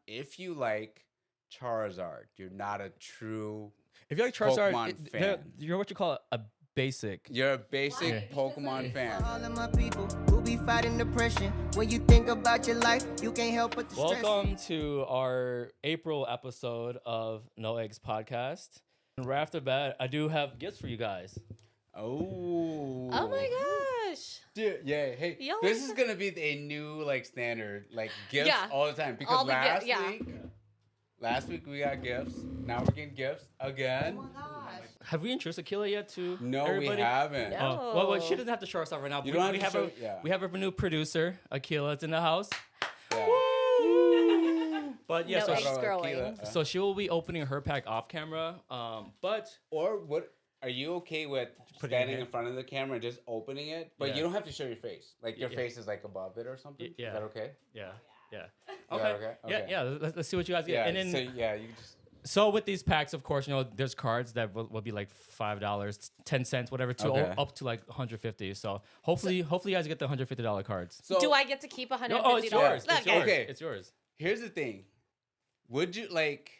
if you like Charizard, you're not a true If you like Charizard, Pokemon fan. you're what you call a basic. You're a basic Pokemon fan. All of my people who be fighting depression. When you think about your life, you can't help but to stress. Welcome to our April episode of No Eggs Podcast. And right after that, I do have gifts for you guys. Oh. Oh my gosh. Dude, yeah, hey, Yo. this is gonna be a new like standard, like gifts Yeah. all the time. Because All the last week we got gifts. Now we're getting gifts again. Oh my gosh. Have we introduced Akila yet to No, everybody? we haven't. No. Well, she doesn't have to show us off right now. You but don't we have have to show- yeah. we have a new producer, Akila. It's in the house. Yeah. But yeah, No so eggs Shout out growing. Akila. so she will be opening her pack off camera. But Or what? Are you okay with Putting it standing in. in front of the camera and just opening it? But Yeah. you don't have to show your face. Like your Yeah. face is like above it or something. Yeah. Is that okay? yeah. Yeah, Okay. okay, Yeah, okay. yeah. Let's see what you guys get. Yeah. And then, So yeah, you just. so with these packs, of course, there's cards that will be like $5, 10 cents, whatever, to Okay. up to like 150. So hopefully you guys get the $150 cards. So Do I get to keep $150? Oh, it's yours. Look, It's yours. Okay. It's yours. Here's the thing. Would you like?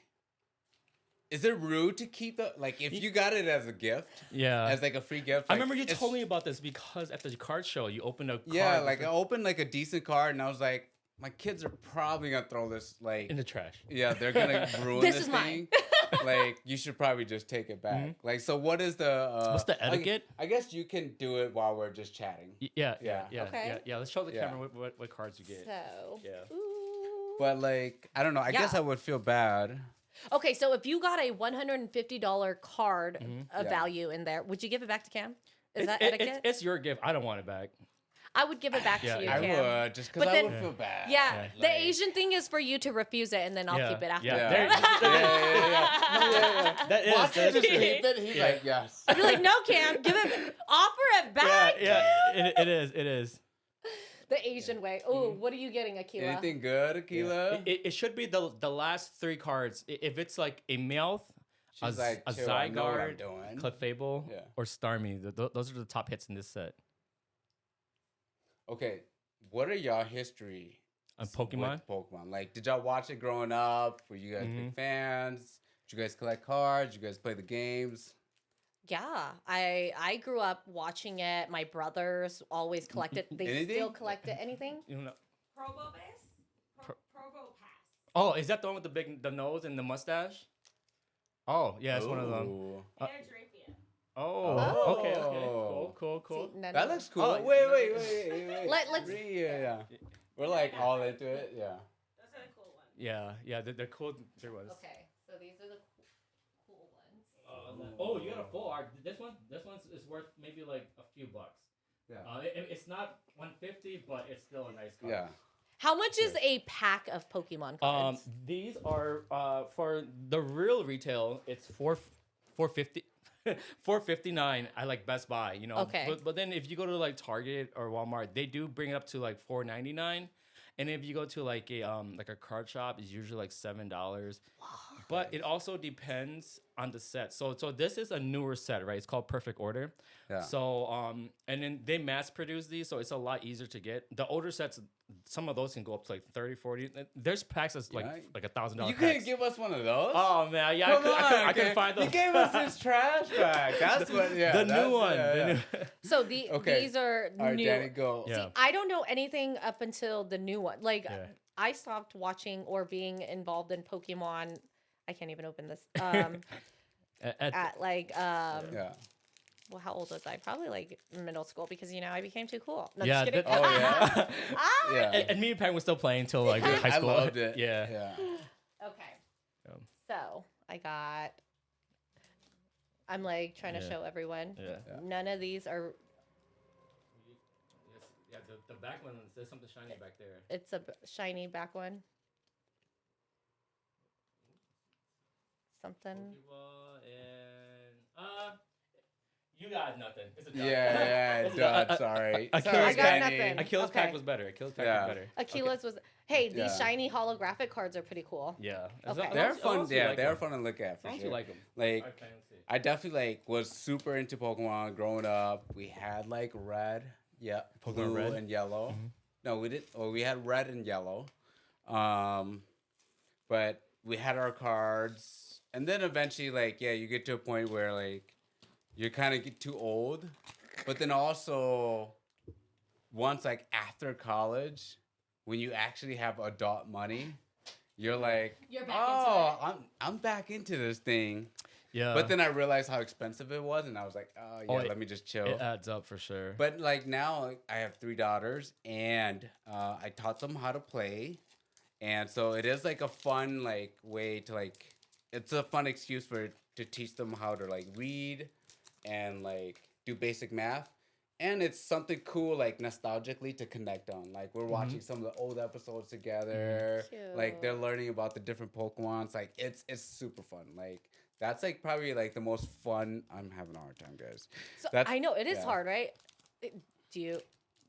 Is it rude to keep the like if you got it as a gift, Yeah. as like a free gift? I like, remember you it's- told me about this because at the card show you opened a card. Yeah, like I opened like a decent card and I was like, my kids are probably gonna throw this like in the trash. yeah, they're gonna ruin This this is mine. thing. Like you should probably just take it back. Like so, what is the? What's the etiquette? I guess you can do it while we're just chatting. Yeah. Yeah. Okay. Yeah. Let's show the Yeah. camera what cards you get. So. Yeah. Ooh. But like, I don't know. I guess Yeah. I would feel bad. Okay, so if you got a $150 card of Yeah. value in there, would you give it back to Cam? Is that It's, etiquette? it's your gift. I don't want it back. I would give it back Yeah, to you, I Cam. would just because But I then- would feel bad. Yeah, Yeah. the Like- Asian thing is for you to refuse it, and then I'll Yeah. keep it after. Yeah. Yeah. There- Yeah. No, yeah. That is. Watch that him is- just keep it. He's Yeah. like, yes. I'd be like, no, Cam, give it, offer it back. Yeah. It is. The Asian way. Oh, what are you getting, Akila? Anything good, Akila? It should be the last three cards. If it's like a Meowth, She's a like, chill, I know what I'm Zygarde, doing. Clefable, Yeah. or Starmie. Those are the top hits in this set. Okay, what are y'all history On with Pokemon? Pokemon? Like, did y'all watch it growing up? Were you guys Mm-hmm. big fans? Did you guys collect cards? Did you guys play the games? Yeah, I grew up watching it. My brothers always collected. They Anything? still collected anything. You know. Probo Pass? Probo Pass. Oh, is that the one with the nose and the mustache? Oh, yeah, it's one of them. Ooh. Aerodrapia. Oh, okay. Oh. Cool. See, none That of looks cool. Oh, wait. Let's- Yeah. We're like all into it. Yeah. Those are the cool ones. Yeah, they're cool. There was. Okay, so these are the cool ones. Oh, you got a full art. This one is worth maybe like a few bucks. Yeah. It's not 150, but it's still a nice card. Yeah. How much is a pack of Pokemon cards? These are for the real retail. It's $450, $459. I like Best Buy, Okay. But then if you go to like Target or Walmart, they do bring it up to like $4.99. And if you go to like a card shop, it's usually like $7. But it also depends on the set. So this is a newer set, right? It's called Perfect Order. Yeah. So and then they mass produce these, so it's a lot easier to get. The older sets, some of those can go up to like 30, 40. There's packs that's like Yeah. like $1,000. You couldn't give us one of those? Oh man, yeah, Come I on, couldn't find those. You gave us his trash bag. That's what. Yeah. the that's- new one. yeah, the yeah. new- So Okay. these are All right, new. Danny, go. Yeah. See, I don't know anything up until the new one. Like Yeah. I stopped watching or being involved in Pokemon. I can't even open this. At like Yeah. well, how old was I? Probably like middle school because I became too cool. No, Yeah, just kidding. Oh yeah. Ah! Yeah. and me and Pam were still playing until like high I school. loved it. Yeah. Yeah. Okay. Um, So I got. I'm like trying to Yeah. show everyone. Yeah. Yeah. None of these are. Yeah, the back one, there's something shiny back there. It's a shiny back one. Something. Pokeball and you got nothing. It's a dud. Yeah. It's a Dud. dud. Sorry. I Sorry, got Danny. nothing. Akila's Okay. pack was better. Akila's pack Yeah. was better. Akila's was. Hey, these Yeah. shiny holographic cards are pretty cool. Yeah. Okay. They're fun. Yeah, they're fun to look at As for long as sure. you like them. Like, Okay, let's see. I definitely like was super into Pokemon growing up. We had like red, yeah, Pokemon blue Red? and yellow. No, we did. Oh, we had red and yellow. but we had our cards, and then eventually, like, yeah, you get to a point where like you kind of get too old, but then also once like after college, when you actually have adult money, you're like, You're back oh, I'm back into this thing. Yeah. But then I realized how expensive it was, and I was like, oh yeah, let me just chill. It adds up for sure. But like now, like, I have 3 daughters, and I taught them how to play, and so it is like a fun like way to like. It's a fun excuse to teach them how to like read, and like do basic math, and it's something cool like nostalgically to connect on. Like we're watching some of the old episodes together. Like they're Cute. learning about the different Pokemons. Like it's super fun. Like. That's like probably like the most fun. I'm having a hard time, guys. So That's, I know it is yeah. hard, right? Do you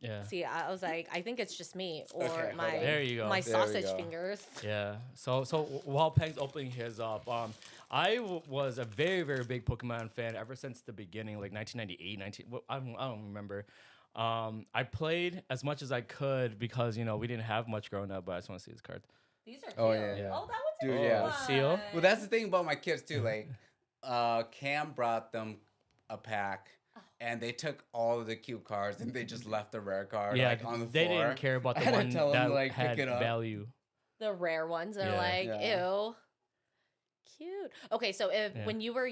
yeah. see? I was like, I think it's just me or Okay, hold my on. There you go. my There we sausage go. fingers. Yeah. So while Peng's opening his up, I was a very very big Pokemon fan ever since the beginning, like 1998, I don't remember. I played as much as I could because we didn't have much growing up, but I just want to see his cards. These are cute. Oh, yeah. Yeah. Oh, that one's a Dude, cool yeah. one. Seal? Well, that's the thing about my kids too. Like, Cam brought them a pack, and they took all of the cute cards and they just left the rare card Yeah, like on the they floor. didn't care about I the had to one tell them that to, like, had pick it up. value. The rare ones are Yeah. like, Yeah. ew, cute. Okay, so if Yeah. when you were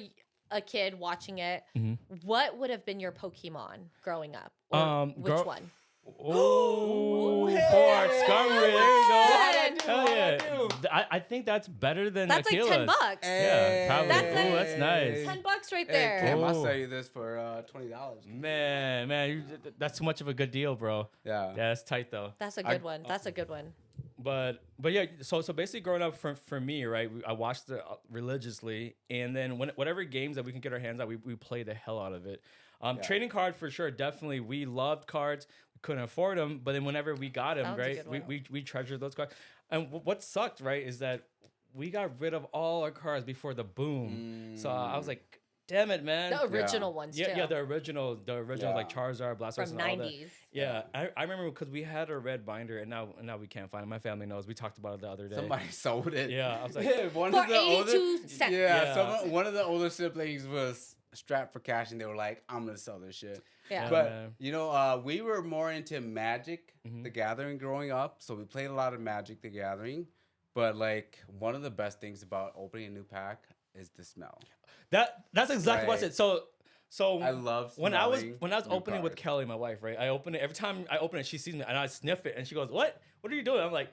a kid watching it, Mhm. what would have been your Pokemon growing up? Or which grow- one? Oh, Hey! Fort Skarmory, there you go. How'd Hell yeah. I think that's better than That's like Aquila's. $10. Yeah, probably. That's Ooh, like- that's nice. $10 right Hey, there. Cam, I'll Ooh. sell you this for $20. Man, that's too much of a good deal, bro. Yeah. Yeah, that's tight though. That's a good one. That's a good one. But yeah, so basically growing up for me, right? I watched it religiously, and then whatever games that we can get our hands on, we play the hell out of it. Trading card for sure, definitely. We loved cards. We couldn't afford them, but then whenever we got them, That was a right, good one. we treasured those cards. And what sucked, right, is that we got rid of all our cards before the boom. So I was like, damn it, man. The original ones too. Yeah, the original like Charizard, Blastoise, from and all that. 90s. Yeah, I remember because we had a red binder, and now we can't find it. My family knows. We talked about it the other day. Somebody sold it. Yeah, I was like, one For of the 82 cents. Yeah. One of the older siblings was strapped for cash, and they were like, "I'm gonna sell this shit." Yeah. But man. we were more into Magic Mm-hmm. the Gathering growing up, so we played a lot of Magic the Gathering. But like one of the best things about opening a new pack is the smell. That's exactly what I said. So I love when I was smelling new opening with cards. Kelly, my wife, right? I open it every time I open it, she sees me and I sniff it and she goes, "What? What are you doing?" I'm like,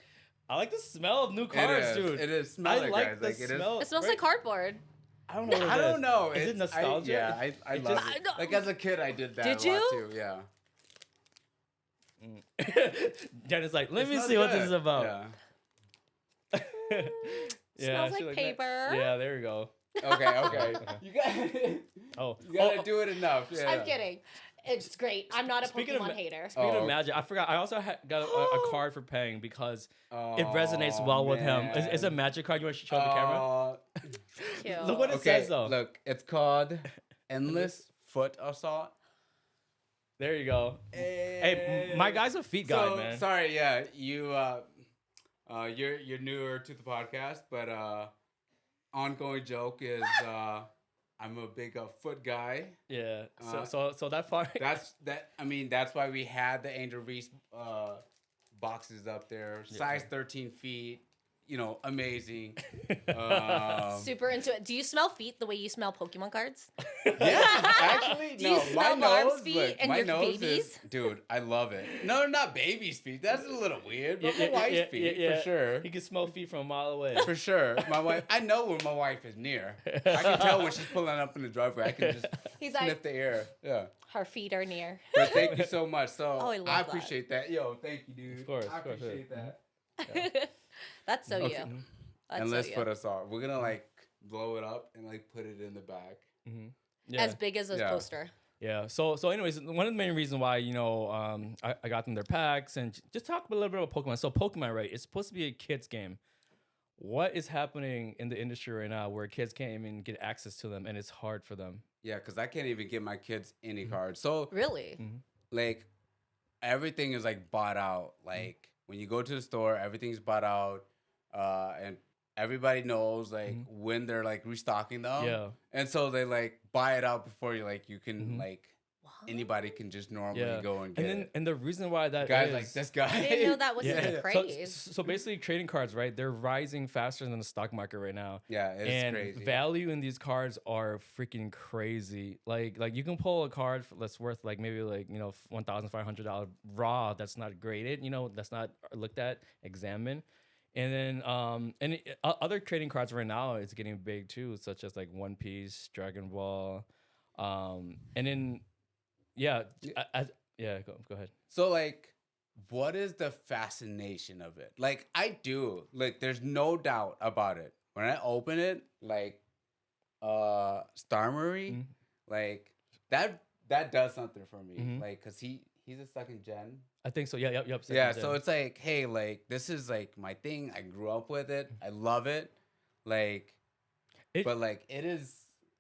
"I like the smell of new cards, is. dude. It is. Smell I it, like guys. the Like, it is- smell. It smells right? like cardboard. I don't know. What I it don't is. know. Is it It's- nostalgia? Yeah, I love I it. don't- Like as a kid, I did that Did a lot you? too. Yeah. Jen is like, "Let It me smells see what this good. is about." Yeah. Smells she's like "Yeah." paper. Yeah, there we go. Okay. You got. Oh, You gotta do it enough. Yeah. I'm kidding. It's great. I'm not a Speaking of Pokemon ma- hater. Speaking Oh. of Magic, I forgot. I also got a card for Peng because it resonates Oh, well with him. man. It's a Magic card. You want to show the camera? Cute. Look what it Okay, says though. look, it's called Endless Foot Assault. There you go. Hey, my guy's a feet guy, So, man. sorry, yeah, you're newer to the podcast, but ongoing joke is I'm a big foot guy. Yeah. Uh, So that part. That's why we had the Angel Reese boxes up there, size 13 feet. Amazing. Super into it. Do you smell feet the way you smell Pokemon cards? Yeah, actually, Do you smell Barb's feet and my your nose babies? is, dude, I love it. No, not baby's feet. That's a little weird, but my wife's feet, for sure. He can smell feet from a mile away. For sure. My wife, I know when my wife is near. I can tell when she's pulling up in the driveway. I can just He's sniff like, the air. Yeah. her feet are near. But thank you so much. So Oh, I love I that. appreciate that. Yo, thank you, dude. Of course, I of course, appreciate yeah. that. That's so Okay. you. That's And so let's you. put us on. We're gonna like blow it up and like put it in the back. Yeah. As big as a Yeah. poster. Yeah. So anyways, one of the main reasons why I got them their packs and just talk a little bit about Pokemon. So Pokemon, right? It's supposed to be a kids game. What is happening in the industry right now where kids can't even get access to them and it's hard for them? Yeah, because I can't even get my kids any cards. So Really? like everything is like bought out. Like when you go to the store, everything's bought out. And everybody knows like when they're like restocking them. Yeah. And so they like buy it out before you can like anybody can just normally go and get it. And the reason why that Guys is, like this guy. I didn't know that was yeah. a craze. So basically, trading cards, right? They're rising faster than the stock market right now. Yeah, it's and crazy. value in these cards are freaking crazy. Like you can pull a card that's worth like maybe like $1,500 raw. That's not graded. That's not looked at, examined. And then other trading cards right now it's getting big too, such as like One Piece, Dragon Ball, and then. Yeah, go ahead. So like, what is the fascination of it? Like, I do. Like, there's no doubt about it. When I open it, like, Starmery, like that does something for me. Like, cause he's a second gen. I think so. Yeah, yep. Yeah, so it's like, hey, like this is like my thing. I grew up with it. I love it. Like, but like it is.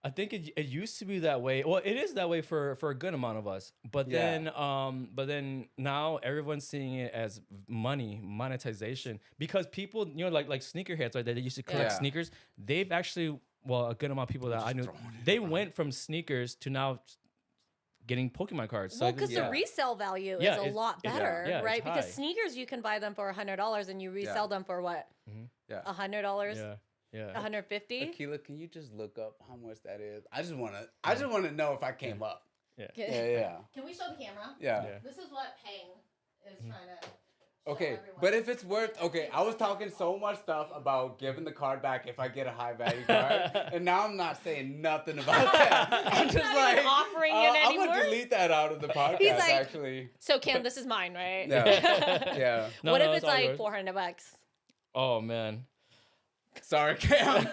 I think it used to be that way. Well, it is that way for a good amount of us. But then now everyone's seeing it as monetization, because people, like sneakerheads, right? They used to collect sneakers. They've actually, a good amount of people that I knew, they went from sneakers to now getting Pokemon cards. Well, because the resale value is a lot better, right? Because high. sneakers you can buy them for $100 and you resell them for what? $100. Yeah. Yeah. 150. Akila, can you just look up how much that is? I just wanna know if I came up. Yeah. Yeah. Can we show the camera? Yeah. This is what Pang is trying to. Okay, but if it's worth, I was talking so much stuff about giving the card back if I get a high value card, and now I'm not saying nothing about that. I'm just Not like even offering it I'm anymore? gonna delete that out of the podcast. He's like, actually. So Cam, this is mine, right? Yeah. Yeah. What if it's all like yours. $400? Oh man. Sorry, Cam.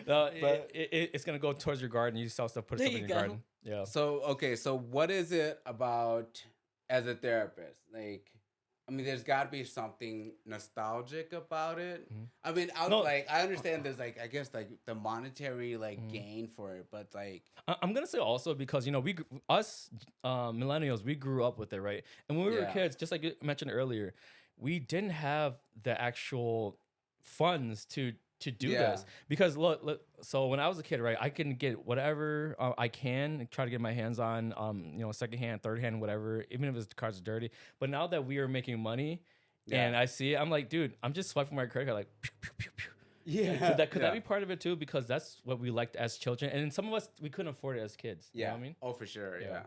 No, it's gonna go towards your garden. You sell stuff, put stuff in your garden. Yeah. So what is it about as a therapist? Like, I mean, there's got to be something nostalgic about it. I mean, I understand there's like, I guess like the monetary gain for it, but like, I'm gonna say also because us millennials, we grew up with it, right? And when we were kids, just like you mentioned earlier, we didn't have the actual funds to do this, because look, so when I was a kid, right, I can get whatever I can try to get my hands on, second hand, third hand, whatever, even if the cards are dirty. But now that we are making money and I see it, I'm like, dude, I'm just swiping my credit card like pew, pew, pew, pew. yeah. Could that be part of it too? Because that's what we liked as children, and some of us we couldn't afford it as kids. You know what I mean? Oh, for sure. Yeah.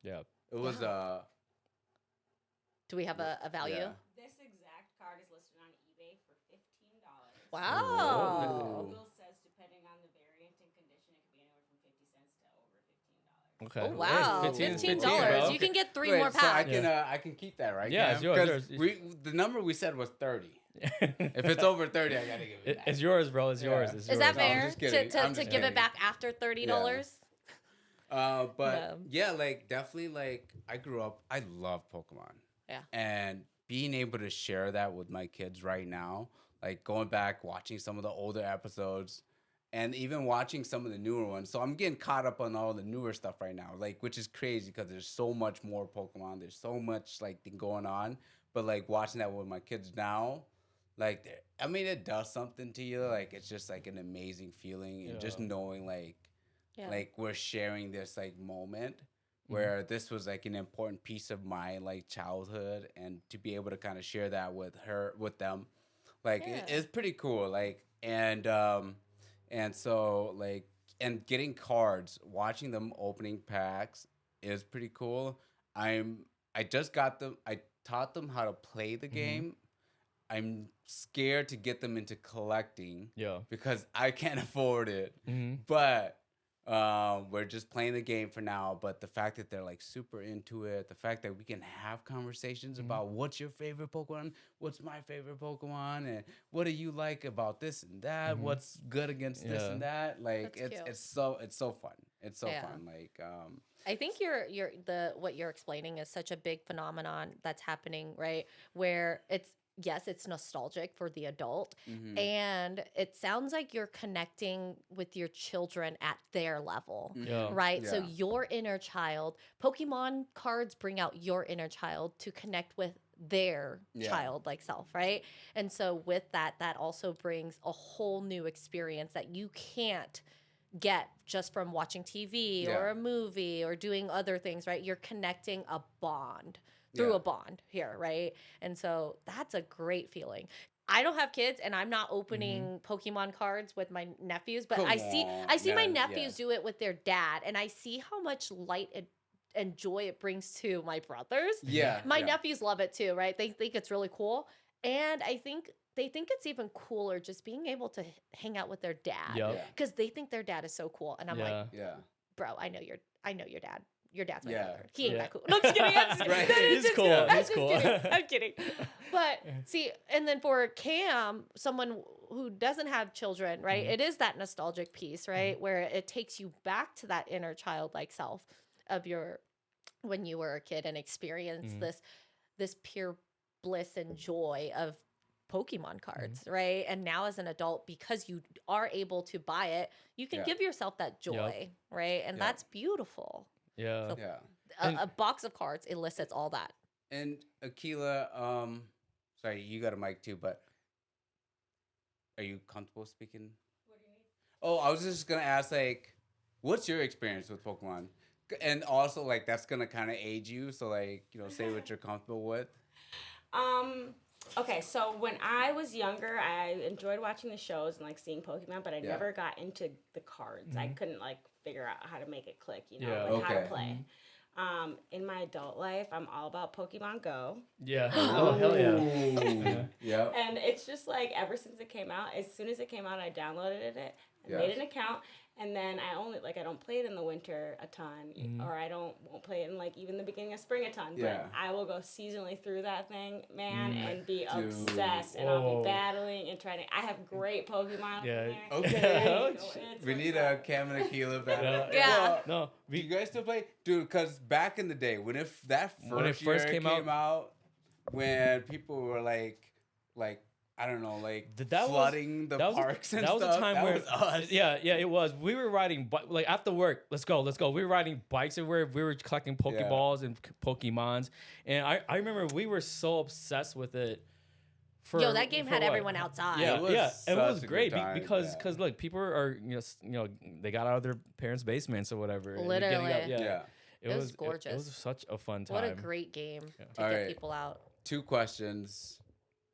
Yeah. It was Do we have a value? Yeah. This exact card is listed on eBay for $15. Wow. Google says depending on the variant and condition, it could be anywhere from 50 cents to over $15. Okay. Oh wow, Hey, $15. bro. You can get three Wait, more so packs. I can keep that, right? Yeah, Cam? it's yours, 'Cause yours. the number we said was 30. If it's over 30, I gotta give it back. It's yours, bro. It's Yeah. yours. It's Is yours. that No, I'm fair just kidding. to I'm just give it kidding. back after $30? But No. yeah, like definitely, like I grew up. I love Pokemon. Yeah. And being able to share that with my kids right now, like going back watching some of the older episodes, and even watching some of the newer ones. So I'm getting caught up on all the newer stuff right now, like which is crazy because there's so much more Pokemon. There's so much like thing going on. But like watching that with my kids now, like I mean, it does something to you. Like it's just like an amazing feeling, and just knowing like we're sharing this like moment where this was like an important piece of my like childhood, and to be able to kind of share that with them, like it's pretty cool. Like and so like and getting cards, watching them opening packs is pretty cool. I just got them. I taught them how to play the game. I'm scared to get them into collecting. Yeah. Because I can't afford it. But we're just playing the game for now. But the fact that they're like super into it, the fact that we can have conversations about what's your favorite Pokemon, what's my favorite Pokemon, and what do you like about this and that, what's good against this and that. Like That's it's so fun. It's so Yeah. fun. Like I think what you're explaining is such a big phenomenon that's happening, right? Where it's nostalgic for the adult, and it sounds like you're connecting with your children at their level, Yeah. right? So Yeah. your inner child, Pokemon cards bring out your inner child to connect with their Yeah. childlike self, right? And so with that, that also brings a whole new experience that you can't get just from watching TV or Yeah. a movie or doing other things, right? You're connecting a bond through Yeah. a bond here, right? And so that's a great feeling. I don't have kids and I'm not opening Pokemon cards with my nephews, but Come I on, see my man, nephews yeah. do it with their dad, and I see how much light and joy it brings to my brothers. Yeah. My yeah. nephews love it too, right? They think it's really cool. And I think they think it's even cooler just being able to hang out with their dad. Yep. Yeah. Because they think their dad is so cool. And I'm like, Yeah. Yeah. bro, I know your dad. Your dad's my Yeah. brother. He ain't Yeah. that cool. No, I'm just kidding. I'm just kidding. Right. No, no, He's just cool. kidding. I'm He's just cool. kidding. I'm kidding. But see, and then for Cam, someone who doesn't have children, right? It is that nostalgic piece, right? Where it takes you back to that inner childlike self of your when you were a kid and experienced this pure bliss and joy of Pokemon cards, right? And now as an adult, because you are able to buy it, you can Yeah. give yourself that joy, right? And Yeah. that's beautiful. Yeah. So- Yeah. And- A box of cards elicits all that. And Akila, sorry, you got a mic too, but are you comfortable speaking? What do you need? Oh, I was just gonna ask, like, what's your experience with Pokemon? And also, like, that's gonna kind of age you, so like, say what you're comfortable with. Okay, so when I was younger, I enjoyed watching the shows and like seeing Pokemon, but I Yeah. never got into the cards. I couldn't like figure out how to make it click, Yeah. like how to Okay. play. In my adult life, I'm all about Pokemon Go. Yeah. Oh, hell yeah. Ooh. Yep. And it's just like ever since it came out, as soon as it came out, I downloaded it, I made Yes. an account, and then I don't play it in the winter a ton, or I won't play it in like even the beginning of spring a ton. Yeah. But I will go seasonally through that thing, man, and be Dude. obsessed, and I'll Whoa. be battling and trying to. I have great Pokemon. Yeah. In there. Okay. It's We need a Cam and Akila battle. Yeah. Well, No. do you guys still play, dude? Because back in the day, when that When it first year came out, when people were like I don't know, like That was- flooding the that was parks and that was stuff. a time that where was us. yeah, it was. We were riding like after work. Let's go. We were riding bikes everywhere. We were collecting Pokeballs and Pokemons, and I remember we were so obsessed with it. Yo, that game for had what? everyone outside. Yeah, It was and it was such a good great time, because yeah. look, people are they got out of their parents' basements or whatever. and they're getting Literally. Yeah. It was It gorgeous. was such a fun time. What a great game to All get right. people out. 2 questions.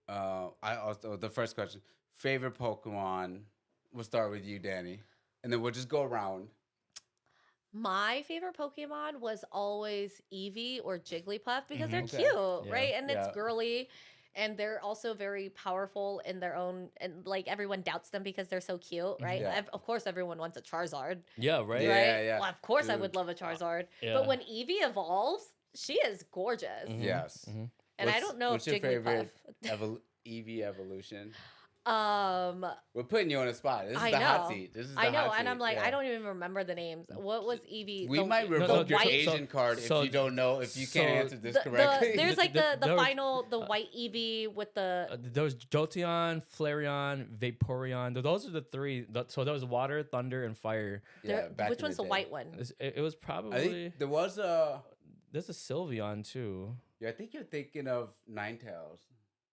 The first question: favorite Pokemon. We'll start with you, Danny, and then we'll just go around. My favorite Pokemon was always Eevee or Jigglypuff because they're Okay. cute, Yeah. right? And Yeah. it's girly. And they're also very powerful in their own, and like everyone doubts them because they're so cute, right? Yeah. Of course, everyone wants a Charizard, Yeah, right. Yeah, right? yeah. Well, of course, I Dude. would love a Charizard. Yeah. But when Eevee evolves, she is gorgeous. Yes. And I What's- don't know what's if your Jigglypuff. favorite Eevee evolution? Um, We're putting you on the spot. This is I the hot know. seat. This is I the know, hot and I'm seat, like, yeah. I don't even remember the names. What was Eevee? We the- might no, revoke your so- Asian card so- if you don't know, if you can't so- answer this the, correctly. there's like the There was- final, the white Eevee with the. There was Jolteon, Flareon, Vaporeon. Those are the 3. So there was water, thunder, and fire. there- back which in one's the day. white one? It was I probably think there was a. there's a Sylveon too. Yeah, I think you're thinking of Ninetales.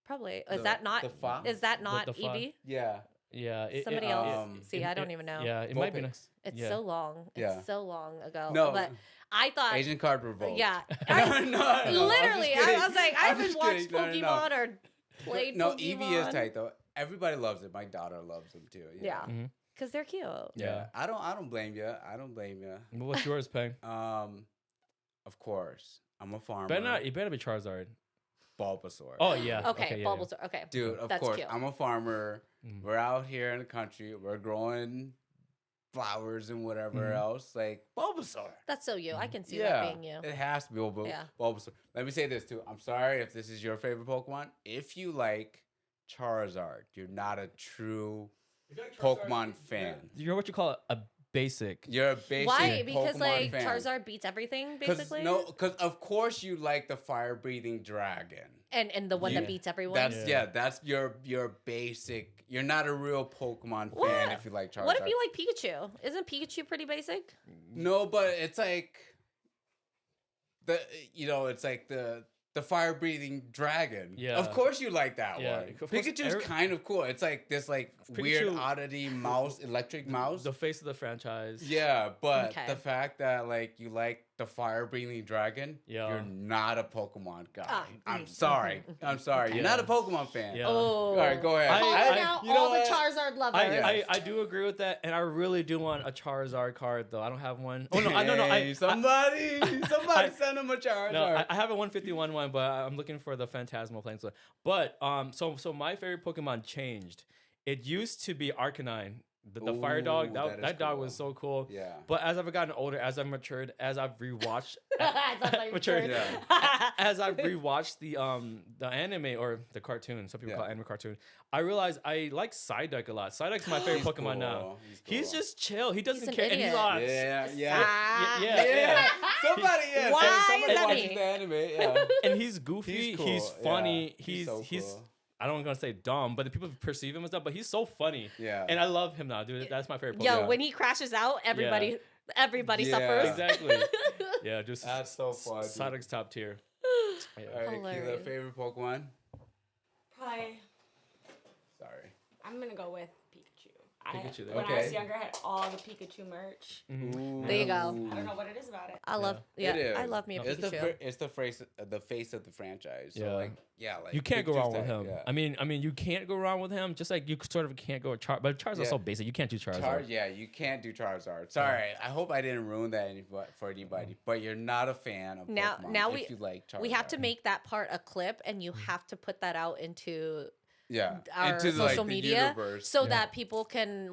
Probably. The- Is that not? the fox? Is that not the fox. Eevee? Yeah. Yeah, Somebody else. See, I don't even know. Yeah, it might be. Vulpix. It's yeah. so long. It's Yeah. so long ago. No. But I thought. Asian card revolt. Yeah. no, I, no, I'm just literally, kidding. I was like, I I'm haven't just watched kidding. No, no, no. Pokemon or played No, Pokemon. Eevee is tight though. Everybody loves it. My daughter loves them too. Yeah. Mhm. Because they're cute. Yeah. I don't blame you. I don't blame you. What's yours, Peng? Of course. I'm a farmer. It better be Charizard. Bulbasaur. Oh yeah. Okay, yeah, Bulbasaur. Okay. Dude, of That's course. cute. I'm a farmer. Mhm. We're out here in the country. We're growing flowers and whatever Mhm. else. Like Bulbasaur. That's so you. I can see Yeah, that being you. it has to be Yeah. Bulbasaur. Let me say this too. I'm sorry if this is your favorite Pokemon. If you like Charizard, you're not a true Pokemon fan. You're what you call a basic. You're a basic Why? Because Pokemon like fan. Charizard beats everything, basically. Because of course you like the fire-breathing dragon. And the one Yeah. that beats everyone. That's that's your basic. You're not a real Pokemon fan What? if you like Charizard. What if you like Pikachu? Isn't Pikachu pretty basic? No, but it's like it's like the fire breathing dragon. Yeah. Of course you like that Yeah, one. of course, Pikachu's kind of cool. It's like this like weird Pikachu- oddity mouse, electric mouse. The face of the franchise. Yeah, but Okay. the fact that like you like the fire breathing dragon, Yeah. you're not a Pokemon guy. Ah, I'm sorry. I'm sorry. You're not a Pokemon fan. Yeah. Oh. All right, go ahead. Calling out you know all the what? Charizard lovers. I do agree with that, and I really do want a Charizard card though. I don't have one. Oh no, Hey, somebody send him a Charizard. No, I have a 151 one, but I'm looking for the Phantasmal Planeswalker. But so my favorite Pokemon changed. It used to be Arcanine, the fire dog. Ooh, That, that is dog cool. was so cool. Yeah. But as I've gotten older, as I've matured, as I've rewatched, I've matured, Yeah. as I've rewatched the anime or the cartoon, some people call it anime cartoon, I realized I like Psyduck a lot. Psyduck's my favorite He's Pokemon now. cool. He's cool. just chill. He doesn't an care, and he's idiot. all Yeah. yeah. Somebody, yeah. Why Somebody is that watches me? the anime. Yeah. And he's goofy. He's He's, cool, funny. yeah. He's So cool. I don't want to say dumb, but the people perceive him as dumb. But he's so funny. Yeah. And I love him now, dude. That's my favorite Pokemon. Yo, when he crashes out, everybody Yeah. suffers. Exactly. Yeah, just That's so fun. dude. Psyduck's top tier. Yeah. All right, Keela, Hilarious. favorite Pokemon? Probably, Sorry. I'm gonna go with Pikachu. Pikachu, When I okay. was younger, I had all the Pikachu merch. Ooh. There you go. I don't know what it is about it. I love, It is. I love me a It's Pikachu. it's the face of the franchise. So Yeah. like You can't go Pikachu's wrong with tight, him. Yeah. I mean, you can't go wrong with him. Just like you sort of can't go with but Charizard's Yeah. so basic. You can't do Charizard. You can't do Charizard. Sorry, I hope I didn't ruin that for anybody. But you're not a fan of Now- Pokemon now if you like Charizard. We have to make that part a clip, and you have to put that out into our into social the media universe. so that people can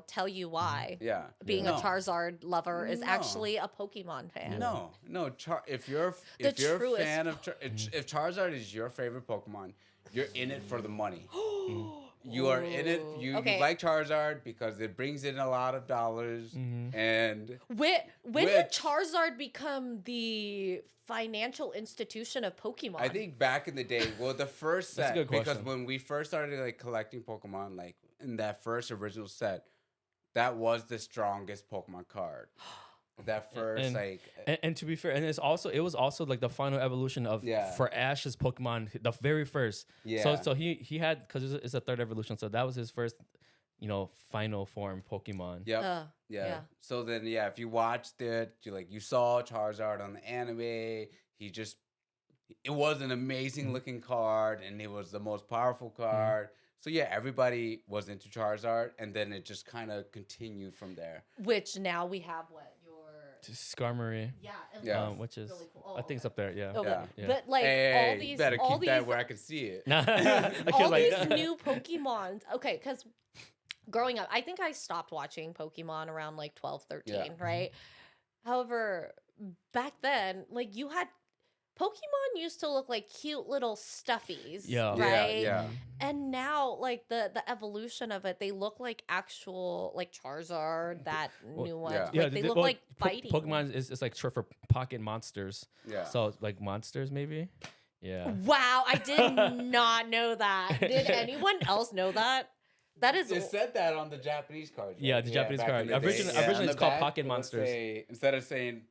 tell you why Yeah, being No. a Charizard lover is No. actually a Pokemon fan. No, if you're The if you're a truest fan of if Charizard is your favorite Pokemon, you're in it for the money. You are in it. You Okay. like Charizard because it brings in a lot of dollars, and When did Which- Charizard become the financial institution of Pokemon? I think back in the day, well, the first That's a set, good because question. when we first started like collecting Pokemon, like in that first original set, that was the strongest Pokemon card. That first, And to be fair, and it was also like the final evolution of Yeah. for Ash's Pokemon, the very first. Yeah. So he had because it's a third evolution, so that was his first, final form Pokemon. yep. Yeah. Yeah. So then, if you watched it, you saw Charizard on the anime. It was an amazing looking card, and it was the most powerful card. So everybody was into Charizard, and then it just kind of continued from there. Which now we have Skarmory, and Yeah. it's which is really cool. I think it's up there. Yeah. Okay. Yeah. Yeah. But like Hey, all these, better all keep these, that where I can see it. all these new Pokemons. Okay, because growing up, I think I stopped watching Pokemon around like 12, 13, Yeah. right? However, back then, like you had Pokemon used to look like cute little stuffies, Yeah. right? Yeah. And now, like the evolution of it, they look like actual like Charizard, that new one. yeah. Like, they look like fighting. Pokemon is like short for pocket monsters. Yeah. So like monsters maybe. Yeah. Wow, I did not know that. Did anyone else know that? That is It said that on the Japanese card. Right? Yeah, the Japanese back card. in the day. Originally On it's the called back, Pocket it would Monsters. instead of saying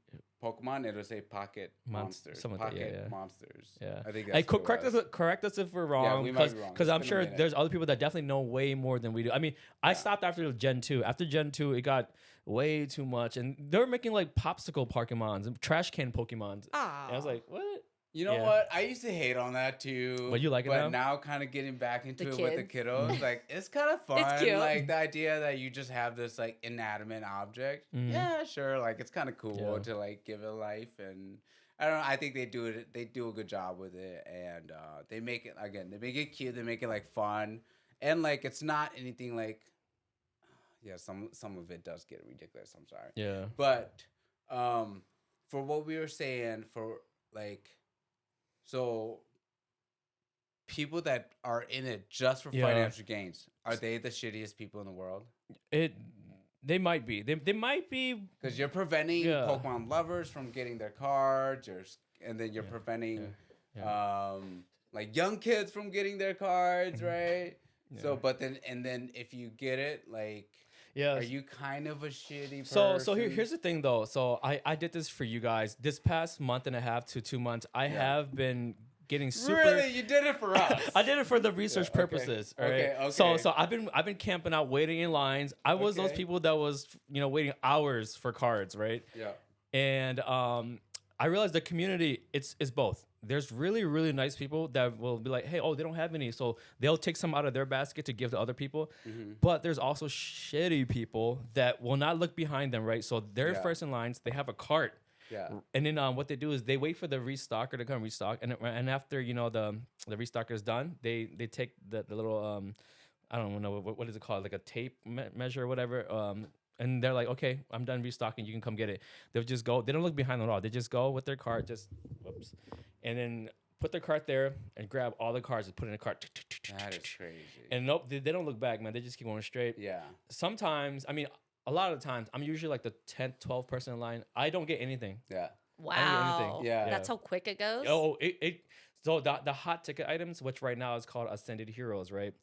Pokemon, it would say Pocket Monsters. something like that, Pocket yeah. Monsters. Yeah. I think Hey, that's what it correct was. correct us if we're wrong. we might be wrong. Because It's I'm been a sure minute. there's other people that definitely know way more than we do. I mean, I stopped after Gen 2. After Gen 2, it got way too much. And they were making like popsicle Pokemons and trash can Pokemons. ah. And I was like, what? You know Yeah. what? I used to hate on that too. But you like it but now? kind of getting back into The it with the kids. kiddos, like it's kind of fun. It's cute. Like the idea that you just have this like inanimate object. Mhm. Yeah, sure. Like it's kind of cool Yeah. to like give it life, and I don't know. I think they do it. They do a good job with it, and they make it again. They make it cute. They make it like fun, and like it's not anything like. Yeah, some of it does get ridiculous. I'm sorry. Yeah. But for what we were saying, for like, so people that are in it just for Yeah. financial gains, are they the shittiest people in the world? They might be. They might be. Because you're preventing Yeah. Pokemon lovers from getting their cards, and then you're preventing Yeah. like young kids from getting their cards, right? Yeah. So, but then if you get it, like. Yeah. Are you kind of a shitty So person? here's the thing though. So I did this for you guys. This past month and a half to 2 months, I have been getting super. Really, you did it for us. I did it for the research okay. purposes. All right. Okay, So okay. I've been camping out, waiting in lines. I was those Okay. people that was waiting hours for cards, right? Yeah. And I realized the community it's both. There's really, really nice people that will be like, hey, oh, they don't have any. So they'll take some out of their basket to give to other people. But there's also shitty people that will not look behind them, right? So they're Yeah. first in lines. They have a cart. Yeah. And then what they do is they wait for the restocker to come restock. And after, the restocker is done, they take the little, I don't know, what is it called? Like a tape measure or whatever. And they're like, okay, I'm done restocking. You can come get it. They'll just go. They don't look behind them at all. They just go with their cart, whoops. And then put their cart there and grab all the cards and put it in a cart. That is crazy. And nope, they don't look back, man. They just keep going straight. Yeah. Sometimes, I mean, a lot of the times, I'm usually like the 10th, 12th person in line. I don't get anything. Yeah. Wow. Yeah. That's how quick it goes. Oh, so the hot ticket items, which right now is called Ascended Heroes, right?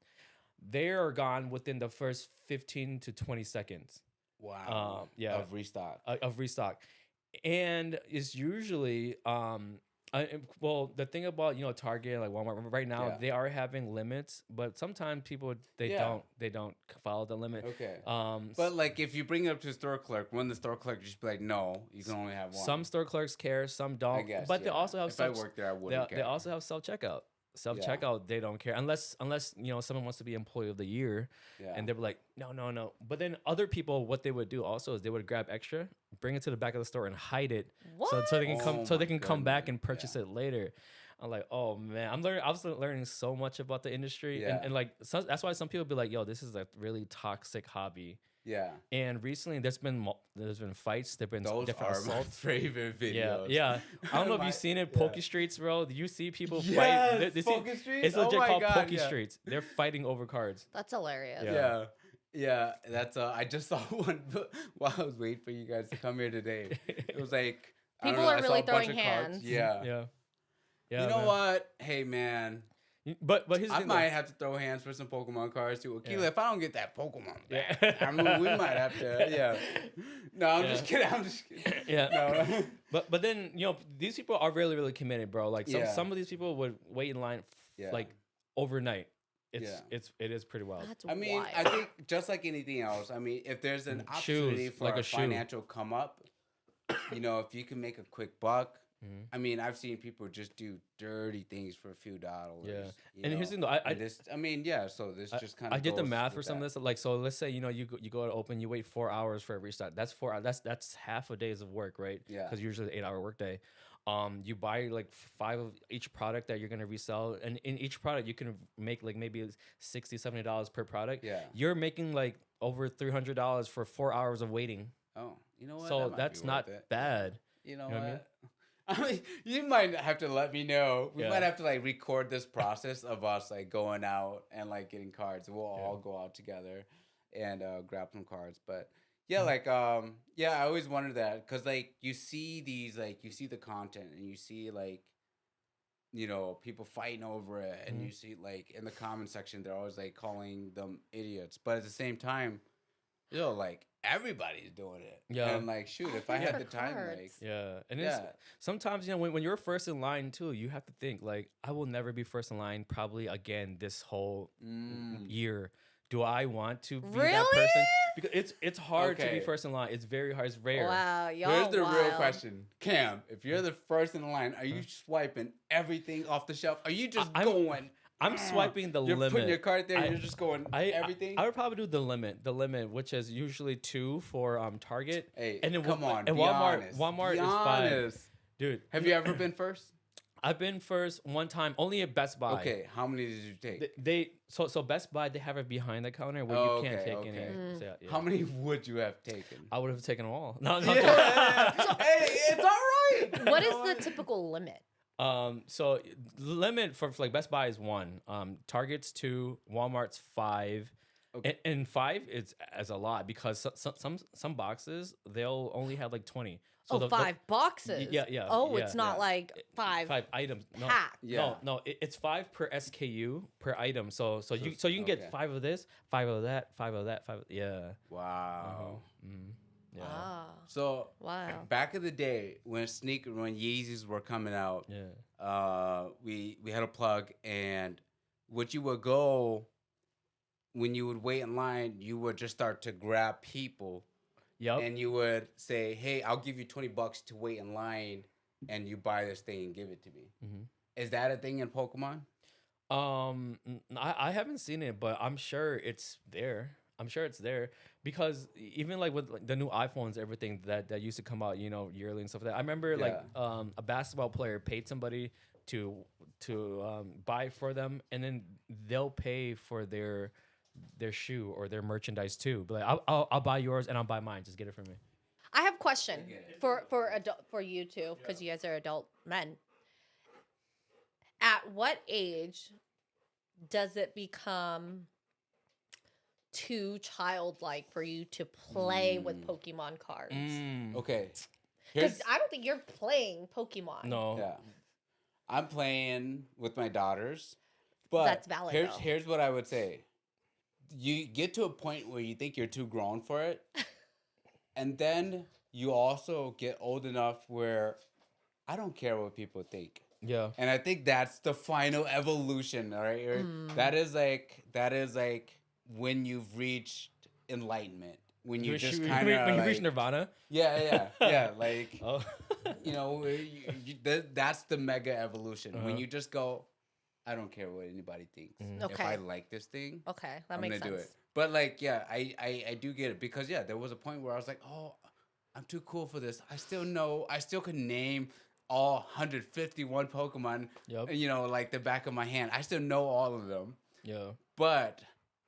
They are gone within the first 15 to 20 seconds. Wow. Yeah. Of restock. Of restock. And it's usually the thing about Target, like Walmart right now, Yeah. they are having limits, but sometimes people they don't follow the limit. Okay. Um But like, if you bring it up to the store clerk, when the store clerk just be like, "No, you can only have one." some store clerks care, some I don't. guess. But they yeah. also have If I worked there, I wouldn't care. they also have self checkout. Self checkout, they don't care unless someone wants to be employee of the year, Yeah. and they were like, no. But then other people, what they would do also is they would grab extra, bring it to the back of the store, and hide it, so they can come back and purchase it later. I'm like, oh man, I was learning so much about the industry, Yeah. and like that's why some people be like, yo, this is a really toxic hobby. Yeah. And recently, there's been fights. There've been Those different are my assaults. favorite videos. Yeah. I don't know if My- you've seen it, yeah. Poke Streets, bro. You see people Yes, fight. Poke Streets? It's legit Oh my called God, Poke yeah. Streets. They're fighting over cards. That's hilarious. Yeah. Yeah. That's I just saw one while I was waiting for you guys to come here today. It was like I don't People know, are I saw really a bunch throwing of cards. hands. Yeah. Yeah. You know man. what? Hey man. But here's the I thing, might though. have to throw hands for some Pokemon cards too. Akila, Yeah. if I don't get that Pokemon back, Yeah. I mean, we might have to. Yeah. No, I'm just kidding. I'm just kidding. Yeah. No. But then these people are really, really committed, bro. Like Yeah. some of these people would wait in line Yeah. like overnight. It is pretty wild. That's I mean, wild. I think just like anything else, I mean, if there's an opportunity for like a a shoe. financial come up, if you can make a quick buck, Mhm. I mean, I've seen people just do dirty things for a few dollars. Yeah. you And here's the know, thing, though, and this, so this just kind of. I did the math for some of this. Like, so let's say you go to open, you wait 4 hours for a restock. That's 4 hours. That's half a day's of work, right? Yeah. Because usually 8-hour workday. You buy like 5 of each product that you're gonna resell, and in each product you can make like maybe $60-$70 per product. Yeah. You're making like over $300 for 4 hours of waiting. Oh, you know what? So That might that's be not worth it. bad. You know You know what I mean? what? I mean, you might have to let me know. We Yeah. might have to like record this process of us like going out and like getting cards. We'll all go out together and grab some cards. But yeah, like I always wondered that because like you see these you see the content and you see like people fighting over it and you see like in the comment section they're always like calling them idiots, but at the same time, like everybody's doing it. Yeah. And like shoot, if I think had for the time, cards. like Yeah, and Yeah. it's sometimes when you're first in line too, you have to think like I will never be first in line probably again this whole year. Do I want to be that person? Really? Because it's hard to be Okay. first in line. It's very hard. It's rare. Wow, y'all Here's the real wild. question. Cam, if you're the first in the line, are you swiping everything off the shelf? Are you just I'm- going? I'm swiping the You're limit. putting your card there, I- you're just going everything? I would probably do the limit, which is usually 2 for Target. Hey, and then come on, and be honest. Walmart Be is 5. honest. Dude, Have you ever been first? I've been first one time, only at Best Buy. Okay, how many did you take? So Best Buy, they have it behind the counter where Oh, you can't okay, take okay. any. So, yeah. How many would you have taken? I would have taken them all. No, Yeah. Hey, it's all right. What is the typical limit? So the limit for like Best Buy is 1. Target's 2. Walmart's 5. And 5 it's as a lot because some boxes they'll only have like 20. So Oh, the- 5 boxes. yeah, Oh, yeah, it's not yeah. like 5 5 items. No, packs. Yeah. no, it's 5 per SKU per item. So you can okay. get 5 of this, 5 of that, 5 of that, 5. Yeah. Wow. Yeah. Ah, So wow. back in the day when Yeezys were coming out, Yeah. we had a plug, and what you would go when you would wait in line, you would just start to grab people, Yep. and you would say, "Hey, I'll give you $20 to wait in line, and you buy this thing and give it to me." Mhm. Is that a thing in Pokemon? I haven't seen it, but I'm sure it's there. I'm sure it's there because even like with like the new iPhones, everything that used to come out, you know, yearly and stuff like that. I remember like a basketball player paid somebody to buy for them, and then they'll pay for their shoe or their merchandise too. But like, I'll buy yours and I'll buy mine. Just get it from me. I have a question for you two because you guys are adult men. At what age does it become too childlike for you to play with Pokemon cards? Okay. Because I don't think you're playing Pokemon. No. Yeah. I'm playing with my daughters, but That's valid, though. here's what I would say. You get to a point where you think you're too grown for it, and then you also get old enough where I don't care what people think. Yeah. And I think that's the final evolution, all right? That is like when you've reached enlightenment. When you just kind of when you reach Nirvana. yeah, like Oh. you know, that's the mega evolution. When you just go, I don't care what anybody thinks. If Okay. I like this thing, Okay, that I'm makes gonna sense. do it. But like, yeah, I do get it because there was a point where I was like, oh, I'm too cool for this. I still can name all 151 Pokemon. Yep. You know, like the back of my hand. I still know all of them, Yeah. but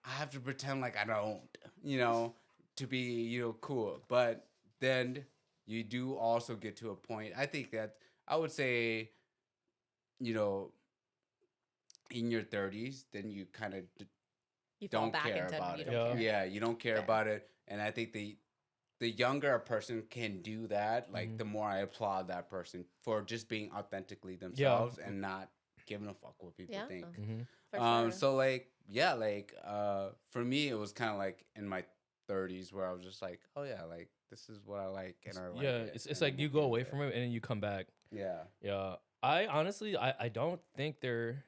I have to pretend like I don't. You know, to be cool. But then you do also get to a point. I think that I would say, in your 30s, then you kind of You fall don't back care into about you it. don't care. Yeah, you don't care Fair. about it. And I think the younger a person can do that, like the more I applaud that person for just being authentically themselves and not giving a fuck what people Yeah. think. For sure. So for me it was kind of like in my 30s where I was just like, oh yeah, like this is what I like and I like Yeah. it, It's and like I'm you okay go with away it. from it and then you come back. Yeah. Yeah. I honestly I don't think they're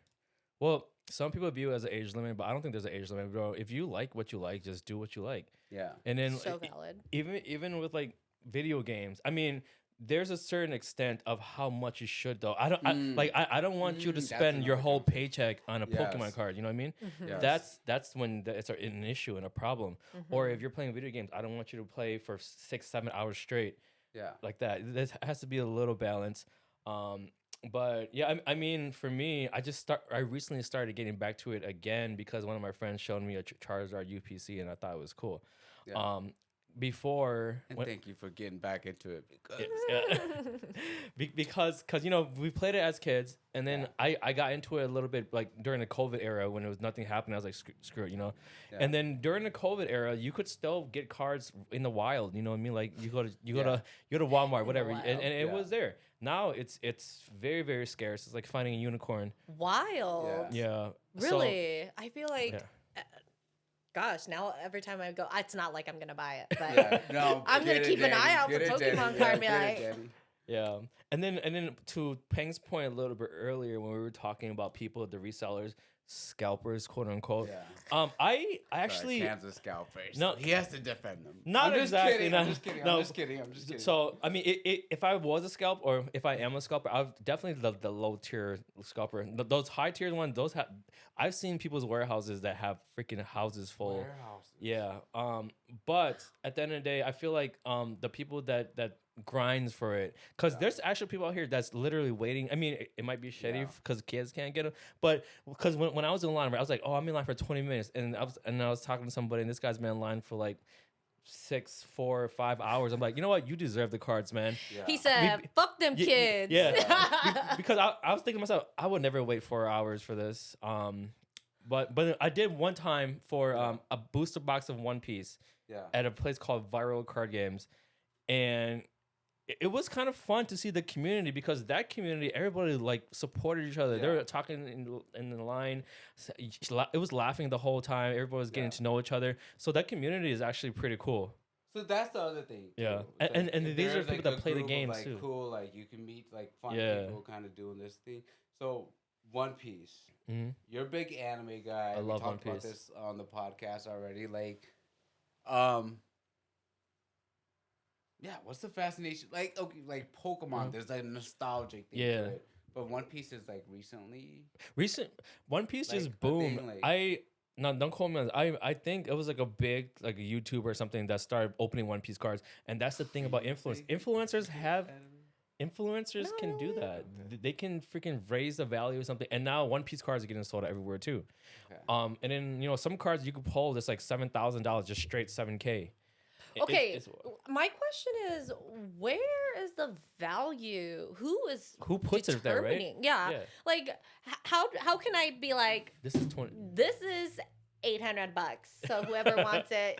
well, some people view it as an age limit, but I don't think there's an age limit, bro. If you like what you like, just do what you like. Yeah. And then So valid. even with like video games, I mean, there's a certain extent of how much you should though. I don't want you to That's spend your another whole conversation. paycheck on a Yes. Pokemon card. You know what I mean? Yes. That's when it's an issue and a problem. Or if you're playing video games, I don't want you to play for 6-7 hours straight Yeah. like that. There has to be a little balance. But yeah, I mean, for me, I recently started getting back to it again because one of my friends showed me a Charizard UPC and I thought it was cool. Yeah. Before And thank you for getting back into it because because we played it as kids, and then I got into it a little bit like during the COVID era when it was nothing happening. I was like, screw it, Yeah. And then during the COVID era, you could still get cards in the wild. You know what I mean? Like you go to Walmart, whatever, and it Yeah. was there. Now it's very very scarce. It's like finding a unicorn. Wild. Yeah. Really? I feel like, Yeah. gosh, now every time I go, it's not like I'm going to buy it, but yeah, no, I'm gonna get it, keep an eye Danny. out Get for it, Danny. Pokemon Yeah, card and be get it, like- Danny. Yeah, and then to Peng's point a little bit earlier when we were talking about people, the resellers, scalpers, quote unquote. Yeah. I actually Kansas Scalpers. No. He has to defend them. Not I'm just exactly, Kidding, no. I'm just kidding. No. I'm just kidding. I'm just kidding. So I mean, if I was a scalp or if I am a scalper, I've definitely the low tier scalper. Those high tier ones, I've seen people's warehouses that have freaking houses full. Warehouses. Yeah. But at the end of the day, I feel like the people that grinds for it, because there's actually people out here that's literally waiting. I mean, it might be shitty because kids can't get them, but because when I was in line, I was like, oh, I'm in line for 20 minutes, and I was talking to somebody, and this guy's been in line for like 6, 4, or 5 hours. I'm like, you know what? You deserve the cards, man. Yeah. he said, fuck them kids. Yeah. Because I was thinking to myself, I would never wait 4 hours for this. But I did one time for a booster box of One Piece at a place called Viral Card Games, and it was kind of fun to see the community because that community, everybody like supported each other. They were talking in the line. It was laughing the whole time. Everybody was getting to know each other. So that community is actually pretty cool. So that's the other thing. Yeah, Like, and if these are there's, people like, that a play the group of, game like, too. Cool, like you can meet like fun Yeah. people kind of doing this thing. So One Piece, Mhm. you're a big anime guy. I We love talked One about Piece. this on the podcast already. Like, yeah, what's the fascination? Like, okay, like Pokemon, there's like a nostalgic thing Yeah. to it. But One Piece is like recently. One Piece Like, just a boomed. thing, like- No, don't quote me on this. I think it was like a big like a YouTuber or something that started opening One Piece cards, and that's the thing about influence. Influencers can do that. They can freaking raise the value of something, and now One Piece cards are getting sold everywhere too. Okay. And then some cards you could pull that's like $7,000, just straight 7K. Okay, my question is, where is the value? Who puts it there, right? determining? Yeah. Like, how can I be like, This is 20. this is $800, so whoever wants it,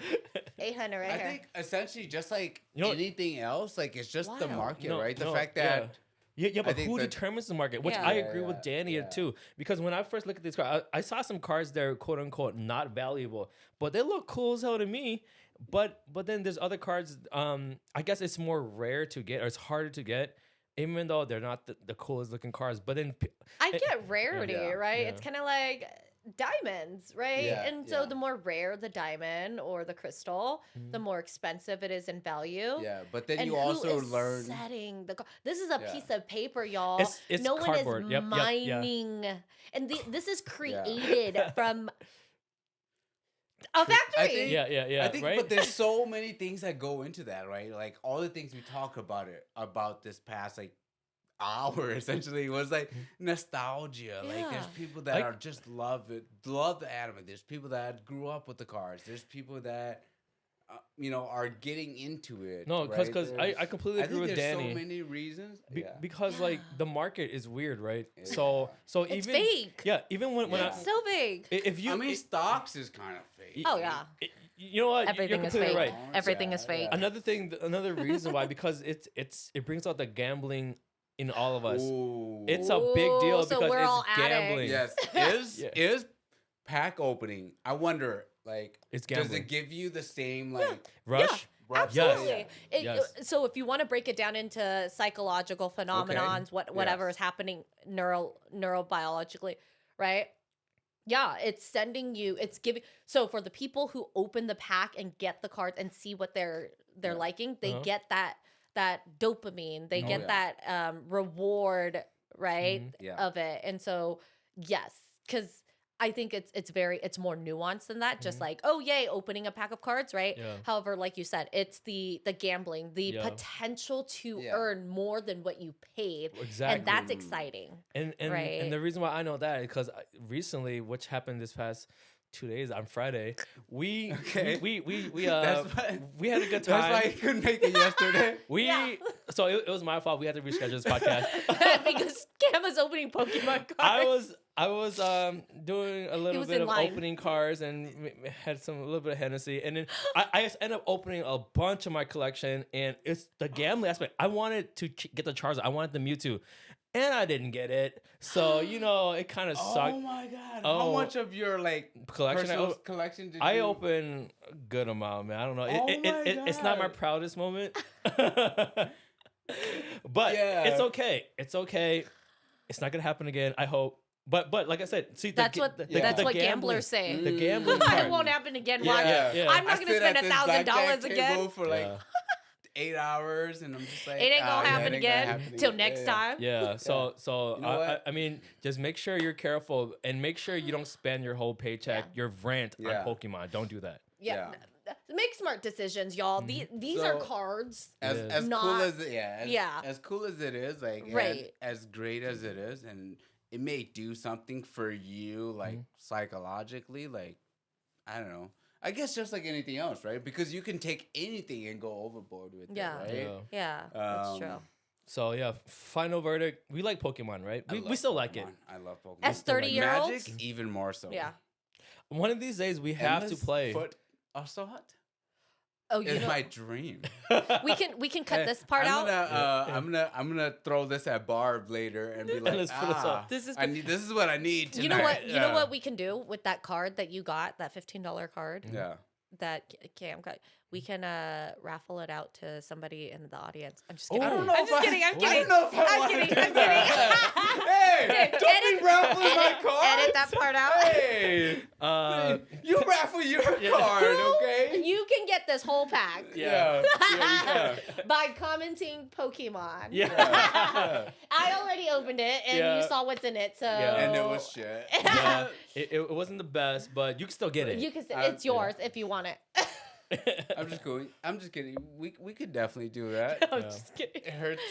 800 right I here. think essentially just like know- anything else, like it's just the Wow. market, No, right? The no, fact that Yeah, I but think who that- determines the market? Which Yeah. I Yeah, agree with Danny yeah. too. Because when I first looked at these cards, I saw some cards that are quote unquote not valuable, but they look cool as hell to me. But then there's other cards. I guess it's more rare to get, or it's harder to get, even though they're not the coolest looking cards. But then I get rarity, Yeah. right? Yeah. It's kind of like diamonds, right? Yeah, And so yeah. the more rare the diamond or the crystal, the more expensive it is in value. yeah, but then And you who also is learn. setting the this is a Yeah. piece of paper, y'all. It's no one cardboard. is Yep, yeah. mining, and this is created from a factory. think- yeah, I think, right? but there's so many things that go into that, right? Like all the things we talk about this past like hour essentially was like nostalgia. Like Yeah. there's people that Like- are just love the anime. There's people that grew up with the cards. There's people that are getting into it. No, right? because I There's- completely I agree think with there's Danny. so many reasons. Because like the market is weird, right? Yeah. So It's even fake. yeah, even when Yeah. It's so big. if you I mean, stocks is kind of fake. Oh yeah, you know what, everything you're is completely fake. right. Everything Yeah, is fake. yeah. Another reason why, because it brings out the gambling in all of us. Ooh. It's a big deal Ooh, so because we're all it's gambling. Yes. Yeah. Is pack opening? I wonder. Like, It's does gambling. it give you the same like? Rush. Absolutely. Yes. Yes. So if you want to break it down into psychological phenomenons, whatever Yes. is happening neurobiologically, right? Yeah, it's sending you. It's giving. So for the people who open the pack and get the cards and see what they're liking, they Uh-huh. get that dopamine. They get yeah. that reward, right, Yeah. of it. And so yes, because I think it's more nuanced than that. Just like, oh yay, opening a pack of cards, right? Yeah. However, like you said, it's the gambling, the Yeah. potential to Yeah. earn more than what you paid, Exactly. and that's exciting. And Right. the reason why I know that is because recently, which happened this past 2 days on Friday, we Okay. we That's why- we had a good That's why I time. couldn't make it yesterday. Yeah. So it was my fault. We had to reschedule this podcast. Because Cam was opening Pokemon cards. I was doing a little was bit in of line. opening cards and had a little bit of Hennessy, and then I just ended up opening a bunch of my collection, and it's the gambling aspect. I wanted to get the Charizard, I wanted the Mewtwo, and I didn't get it, so it kind of sucked. Oh my god! Oh. How much of your like Collection, personal collection did I you? opened a good amount, man. I don't know. Oh my It's not my God. proudest moment, but Yeah. it's okay. It's okay. It's not gonna happen again. I hope. But like I said, see, That's what the gambling, gambling, say. the gambling It part. won't happen again. Yeah, Watch. yeah. I'm I not gonna sit spend at this $1,000 blackjack again. table for like Yeah. 8 hours, and I'm just like, It ain't "Ah, gonna yeah, happen it ain't gonna again happen till again." next Yeah. time. Yeah. So You know what? I mean, just make sure you're careful and make sure you don't spend your whole paycheck, Yeah. your rent Yeah. on Pokemon. Don't do that. Yeah. Yeah. Make smart decisions, y'all. These are So- cards. As It as is. cool Not- as as cool as it is, like Right. as great as it is, and it may do something for you, like psychologically, like I don't know. I guess just like anything else, right? Because you can take anything and go overboard with Yeah. it, right? Yeah. Yeah, that's Um, true. So yeah, final verdict. We like Pokemon, right? I We love still like it. Pokemon. I love Pokemon. As 30-year-olds? Magic, even more so. Yeah. One of these days we have to Endless play. Foot assault Oh, you is know, my dream. we can cut this part I'm out. Gonna, I'm gonna throw this at Barb later and be like, Endless Foot Assault. This is this is what I need tonight. You know what? You know what we can do with that card that you got, that $15 card. Yeah. That Cam got. We can raffle it out to somebody in the audience. I'm just Oh. kidding. I don't know I'm if just I- kidding. I'm I kidding. don't know if I I'm wanna kidding. do I'm that. Hey, kidding. don't be raffling my edit, cards. edit that part out. Hey, you raffle your card, okay? You can get this whole pack Yeah. Yeah. by commenting Pokemon. Yeah. I already opened it and Yeah. you saw what's in it, so Yeah. And it was shit. Yeah, it wasn't the best, but you can still get it. you can. I- It's yours if you want it. I'm just going. I'm just kidding. We could definitely do that. I'm Yeah. just kidding. It hurts,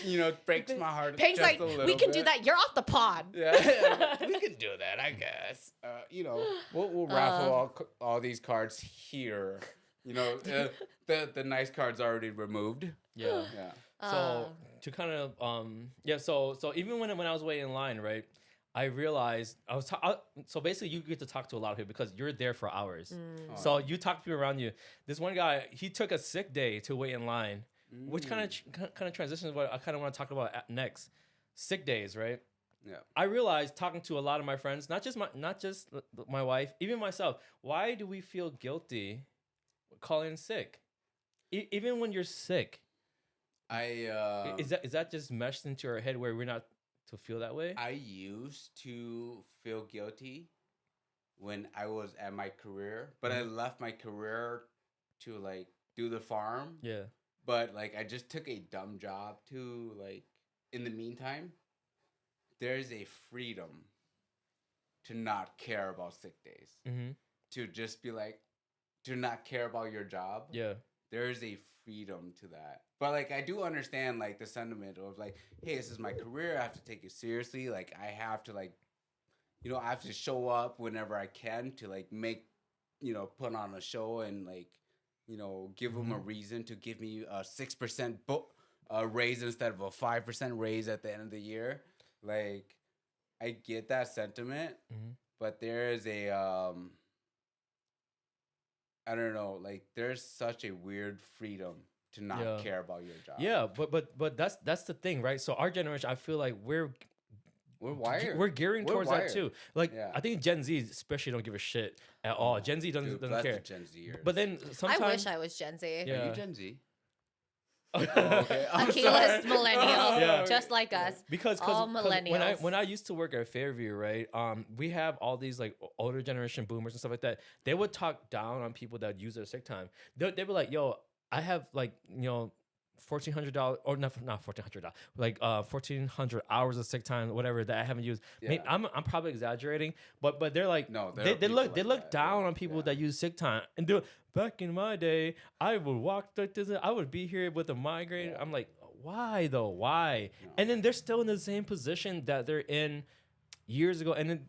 breaks my heart. Pink's just like, a little we can do bit." that. You're off the pod. Yeah, we can do that, I guess. We'll raffle all these cards here. The nice cards already removed. Yeah. Yeah. So to kind of so even when I was waiting in line, right, I realized so basically you get to talk to a lot of people because you're there for hours. So you talk to people around you. This one guy, he took a sick day to wait in line, which kind of transitions what I kind of want to talk about next. Sick days, right? Yeah. I realized talking to a lot of my friends, not just my wife, even myself. Why do we feel guilty calling in sick, even when you're sick? Is that just meshed into our head where we're not to feel that way? I used to feel guilty when I was at my career, but I left my career to do the farm. Yeah. But I just took a dumb job to in the meantime, there's a freedom to not care about sick days. Mm-hmm. To just be to not care about your job. Yeah. There's a freedom to that. But I do understand the sentiment of hey, this is my career. I have to take it seriously. I have to I have to show up whenever I can to make put on a show and give them a reason to give me a 6% raise instead of a 5% raise at the end of the year. I get that sentiment, but there is a I don't know, there's such a weird freedom to not care about your job. Yeah, but that's the thing, right? So our generation, I feel like we're wired. We're gearing towards wired. that too. I think Gen Z especially don't give a shit at all. Gen Z doesn't That's care. the Gen Z. But then sometimes I wish I was Gen Z. Yeah. Are you Gen Z? Okay. I'm Akila's sorry. millennial, Yeah. just like us. because all when millennials. when I used to work at Fairview, right, we have all these older generation boomers and stuff like that. They would talk down on people that use their sick time. They'd be like, "Yo, I have $1,400 or not $1,400, 1,400 hours of sick time, whatever that I haven't used." Yeah. I'm probably exaggerating, but they're like, No, there they are look people like that, down yeah. on people Yeah. that use sick time and do. Back in my day, I would walk like this. I would be here with a migraine. Yeah. I'm like, why though? Why? No. And then they're still in the same position that they're in years ago. And then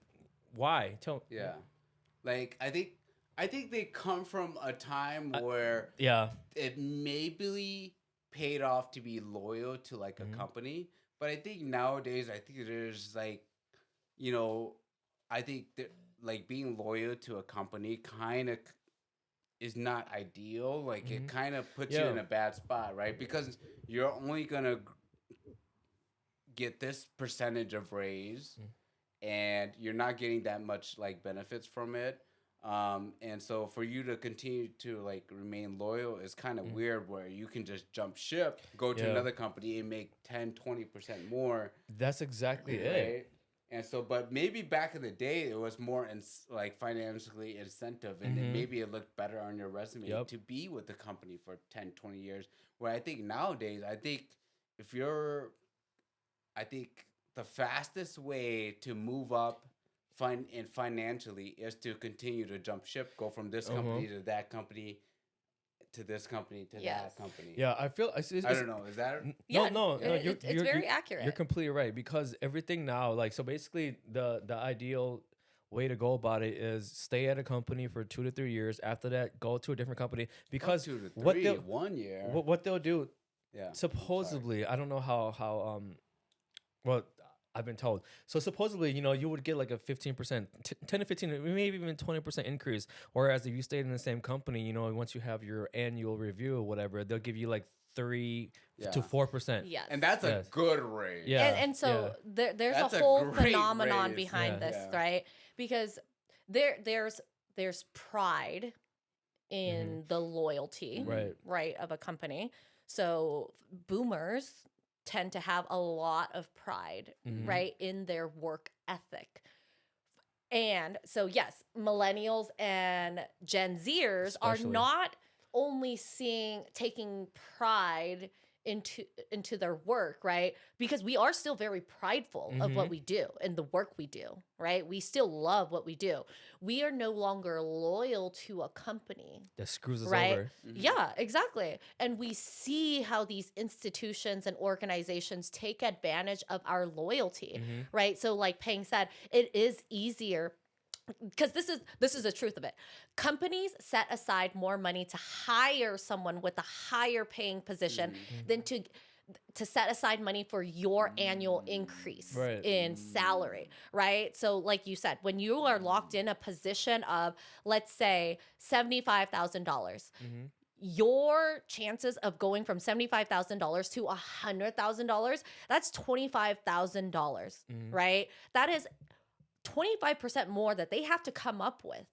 why? Yeah. I think they come from a time where Yeah. it maybe paid off to be loyal to a company, but I think nowadays there's I think that being loyal to a company kind of is not ideal. It kind of puts you Yeah. in a bad spot, right? Because you're only gonna get this percentage of raise, and you're not getting that much benefits from it. And so for you to continue to remain loyal is kind of weird, where you can just jump ship, go to Yeah. another company and make 10-20% more, That's exactly it. right? And so, but maybe back in the day, it was more financially incentive, and then maybe it looked better on your resume Yep. to be with the company for 10-20 years. Where I think nowadays, I think the fastest way to move up financially is to continue to jump ship, go from this company to that company, to this company to Yes. that company. Yeah, I feel. I don't know. Is that? Yeah, No. it's very accurate. You're completely right, because everything now, so basically, the ideal way to go about it is stay at a company for 2 to 3 years. After that, go to a different company, because 2 to 3, what they'll 1 year. what they'll do, Yeah. supposedly, I don't know how well, I've been told. So supposedly, you would get like a 15%, 10 to 15, maybe even 20% increase. Whereas if you stayed in the same company, once you have your annual review or whatever, they'll give you like 3 to 4%. Yes. And that's a good raise. Yeah. And so there's That's a a whole great phenomenon raise. behind Yeah. this, Yeah. right? Because there's pride in the loyalty, Right. of a company. So boomers tend to have a lot of pride, right, in their work ethic. And so yes, millennials and Gen Zers are Especially. not only taking pride into their work, right? Because we are still very prideful of what we do and the work we do, right? We still love what we do. We are no longer loyal to a company That screws us right? over. Yeah, exactly. And we see how these institutions and organizations take advantage of our loyalty, right? So like Peng said, it is easier because this is the truth of it. Companies set aside more money to hire someone with a higher paying position than to set aside money for your annual increase Right. in salary, right? So like you said, when you are locked in a position of, let's say, $75,000, your chances of going from $75,000 to $100,000, that's $25,000, right? That is 25% more that they have to come up with.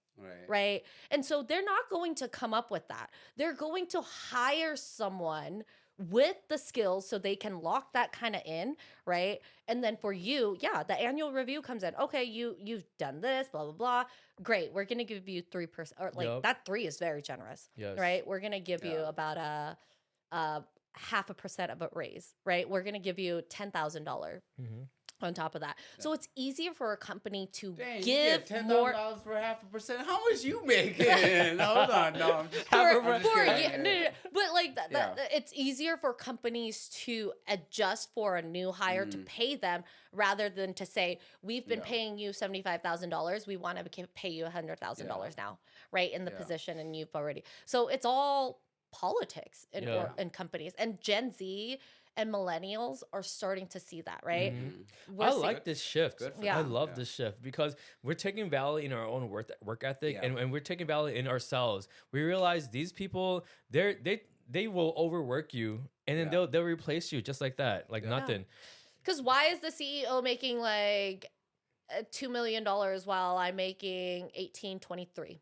Right. And so they're not going to come up with that. They're going to hire someone with the skills so they can lock that kind of in, right? And then for you, the annual review comes in. Okay, you've done this, blah, blah, blah. Great. We're going to give you 3%, or like that 3 is very generous, right? We're going to give you about a 0.5% of a raise, right? We're going to give you $10,000 on top of that. So it's easier for a company to give more $10,000 for 0.5%. How much you making? Hold on, no, I'm just no. But like it's easier for companies to adjust for a new hire to pay them rather than to say, we've been paying you $75,000. We want to pay you $100,000 now, right? In the position, and you've already. So it's all politics in companies, and Gen Z and millennials are starting to see that, right? I like this shift. Yeah. I love this shift because we're taking value in our own work ethic, and we're taking value in ourselves. We realize these people, they will overwork you, and then they'll replace you just like that, like nothing. Because why is the CEO making like $2 million while I'm making 18.23?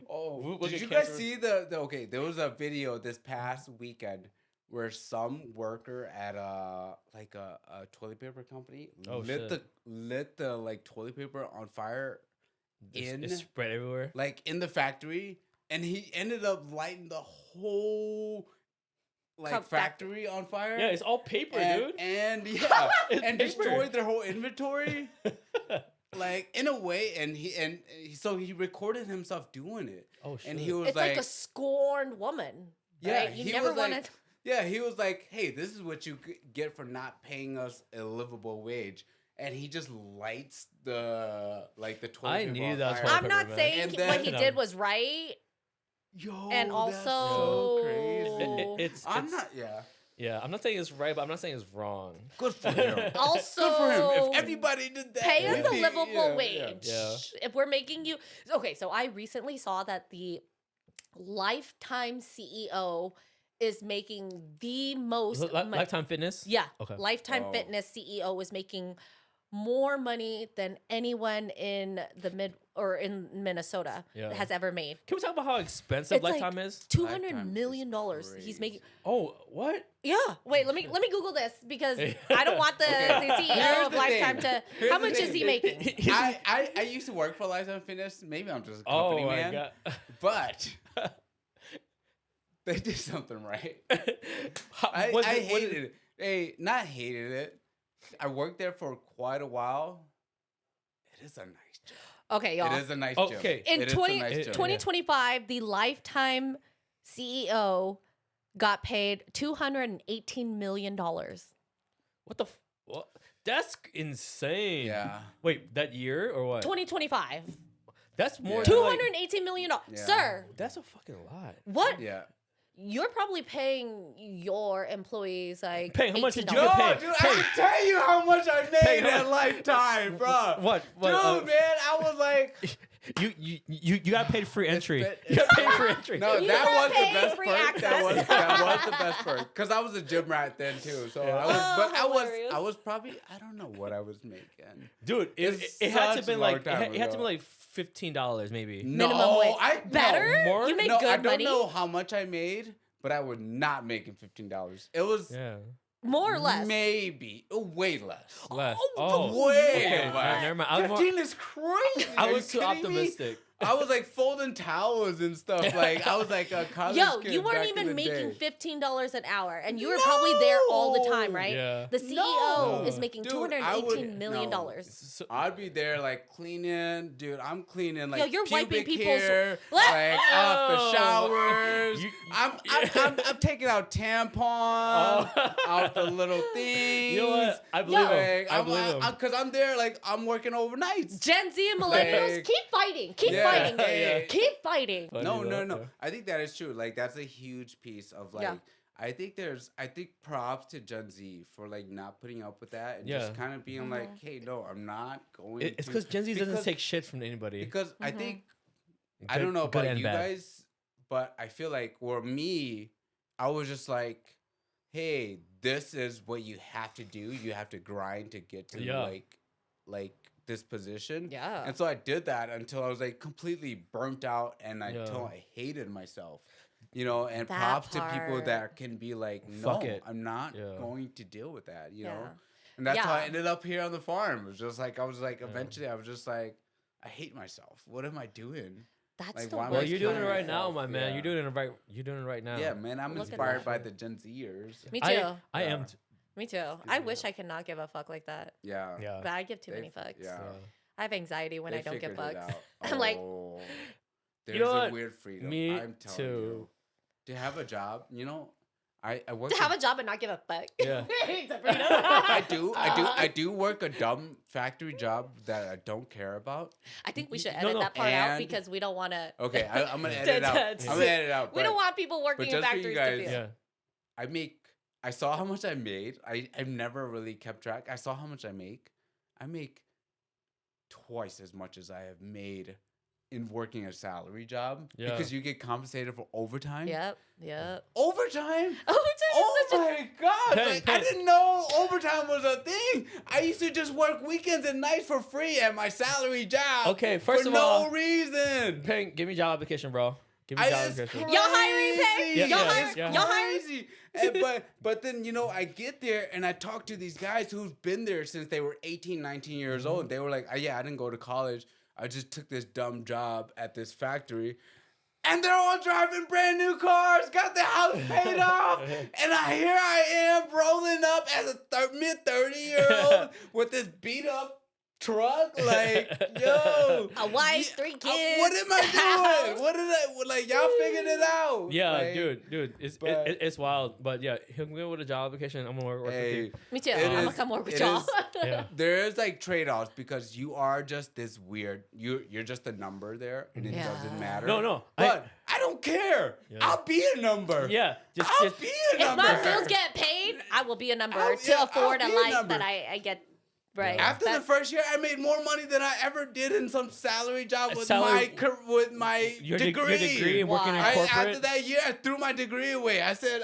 Oh, did you guys see the okay? There was a video this past weekend where some worker at a toilet paper company lit the like toilet paper on fire It's spread everywhere, like in the factory, and he ended up lighting the whole factory on fire. Yeah, it's all paper, dude. And paper. and destroyed their whole inventory. Like in a way, and so he recorded himself doing it. Oh shit! And he was it's like a scorned woman. Yeah, right? You never wanted. Yeah, he was like, "Hey, this is what you get for not paying us a livable wage," and he just lights the toilet. I paper knew on that's fire. why. I'm not man. saying And what he then- did was right, Yo, and that's also so crazy. It's I'm not. Yeah, I'm not saying it's right, but I'm not saying it's wrong. Good for him. also Good for him. If everybody did that, pay us we'd a be- livable wage. Yeah. If we're making you okay, so I recently saw that the lifetime CEO is making the most Lifetime Fitness. Yeah. Okay. Lifetime Oh. Fitness CEO is making more money than anyone in in Minnesota Yeah. has ever made. Can we talk about how expensive It's like Lifetime is? $200 Lifetime million is he's crazy. making. Oh, what? Yeah. Wait, let me Google this because I don't want the CEO Here's of the Lifetime thing. to. Here's How the much is thing. he making? I used to work for Lifetime Fitness. Maybe I'm just a company Oh my man. god. But they did something right. How- I was hated it. Hey, not hated it. I worked there for quite a while. It is a nice job. Okay, y'all. It is a nice Okay. job. In It is a 20 nice job. 2025, the Lifetime CEO got paid $218 million. What the? What? That's insane. Yeah. Wait, that year or what? 2025. That's more. Yeah. than, like- $218 million. Yeah. Sir, That's a fucking lot. what? Yeah. you're probably paying your employees like Paying, how much did you $18. get Yo, paid? dude, I can tell you how much I Hey, made at Lifetime, bro. What? Dude, man, I was like, You got paid free entry. been- You got paid free entry. no, You that got was the paid best free perk. That was access. the best perk. Cause I was a gym rat then too. So Yeah. I was, Oh, but hilarious. I was probably, I don't know what I was making. Dude, It's it had to such be a like long time it had to be ago. like $15 maybe. Minimum No, wage. I Better? no, More? You make no, good I don't money? know how much I made, but I was not making $15. It was Yeah. More or less. maybe way less. Less. Oh, Oh, way okay, less. never mind. I was more- 15 is crazy. I Are you was too kidding me? optimistic. I was like folding towels and stuff. Like I was like a college Yo, kid you weren't back in even the making day. $15 an hour, and you were probably there all the time, No. right? Yeah. The CEO No. is making Dude, $218 million. no. So, I'd be there like cleaning, dude. I'm cleaning like Yo, you're wiping pubic people's- hair, What? like off the Oh. showers. You- I'm taking out tampons, out the little things. You know what? I believe him. Like, I believe him. Cause I'm there, like I'm working overnights. Gen Z and millennials, Like- keep fighting. Keep Yeah, fighting. yeah. Keep fighting. Funny No, though, no, no. yeah. I think that is true. Like that's a huge piece of like. Yeah. I think props to Gen Z for like not putting up with that and Yeah. just kind of being like, hey, no, I'm not going. It's to, because Gen Z doesn't because- take shit from anybody. Because I think I Good- don't know good about and you bad. guys, but I feel like for me, I was just like, hey, this is what you have to do. You have to grind to get to Yeah. like this position. Yeah. And so I did that until I was like completely burnt out and until Yeah. I hated myself. You know, and That props to people part. that can be like, no, Fuck it. I'm not Yeah. going to deal with that, you know? Yeah. And that's how I Yeah. ended up here on the farm. It was just like, I was like, eventually I was just like, I hate myself. What am I doing? That's Like, the why am Well, I worst you're doing it killing part. right now, myself? my man. Yeah. You're doing it right. You're doing it right now. Yeah, man, I'm Look at inspired that by shit. the Gen Zers. Me too. I am. Yeah. Me too. I wish I could not give a fuck like that. Yeah. Yeah. But I give too They- many fucks. yeah. I have anxiety when They I don't get figured it fucks. out. I'm like, Oh, there's You know a what? weird freedom. Me I'm telling too. you. To have a job, you know, I work. to have a job and not give a fuck. Yeah. Sabrina. I do work a dumb factory job that I don't care about. I think we should No, edit no. that part out And- because we don't want to. Okay, I'm gonna edit it out. I'm gonna edit it out. We don't but want people working in just for you factories guys- to feel. Yeah. I saw how much I made. I've never really kept track. I saw how much I make. I make twice as much as I have made in working a salary job Yeah. because you get compensated for overtime. Yep. Yep. Overtime? Overtime Oh is such a. my god! Hey, Like, I hey. didn't know overtime was a thing. I used to just work weekends and nights for free at my salary job. Okay, first for of all- no reason. Peng, give me job application, bro. Give me job It's application. Y'all hiring, Peg? crazy. Yeah, Y'all yeah, hiring? yeah. Y'all hiring? Crazy. But then, you know, I get there and I talk to these guys who've been there since they were 18, 19 years old. They were like, yeah, I didn't go to college. I just took this dumb job at this factory. And they're all driving brand new cars, got the house paid off. And here I am rolling up as a mid-30-year-old with this beat-up truck. Like, yo. A wife, 3 kids. What am I house. doing? What did like, y'all figured it out. Yeah, Like, dude, it's but- it's wild, but yeah, he'll go with a job application. I'm gonna work with Hey, you. Me too. It I'm gonna is- come work with it y'all. is- Yeah, there is like trade-offs because you are just this weird. You're just a number there, and it Yeah. doesn't matter. No, But I don't care. Yeah. I'll be a number. yeah, just I'll be a If number. my bills get paid, I will be a number I'll- to yeah, afford I'll a be a life number. that I get. Right. After the That- first year, I made more money than I ever did in some salary job with Salary- my your degree. degree and working in Why? corporate. After that year, I threw my degree away. I said,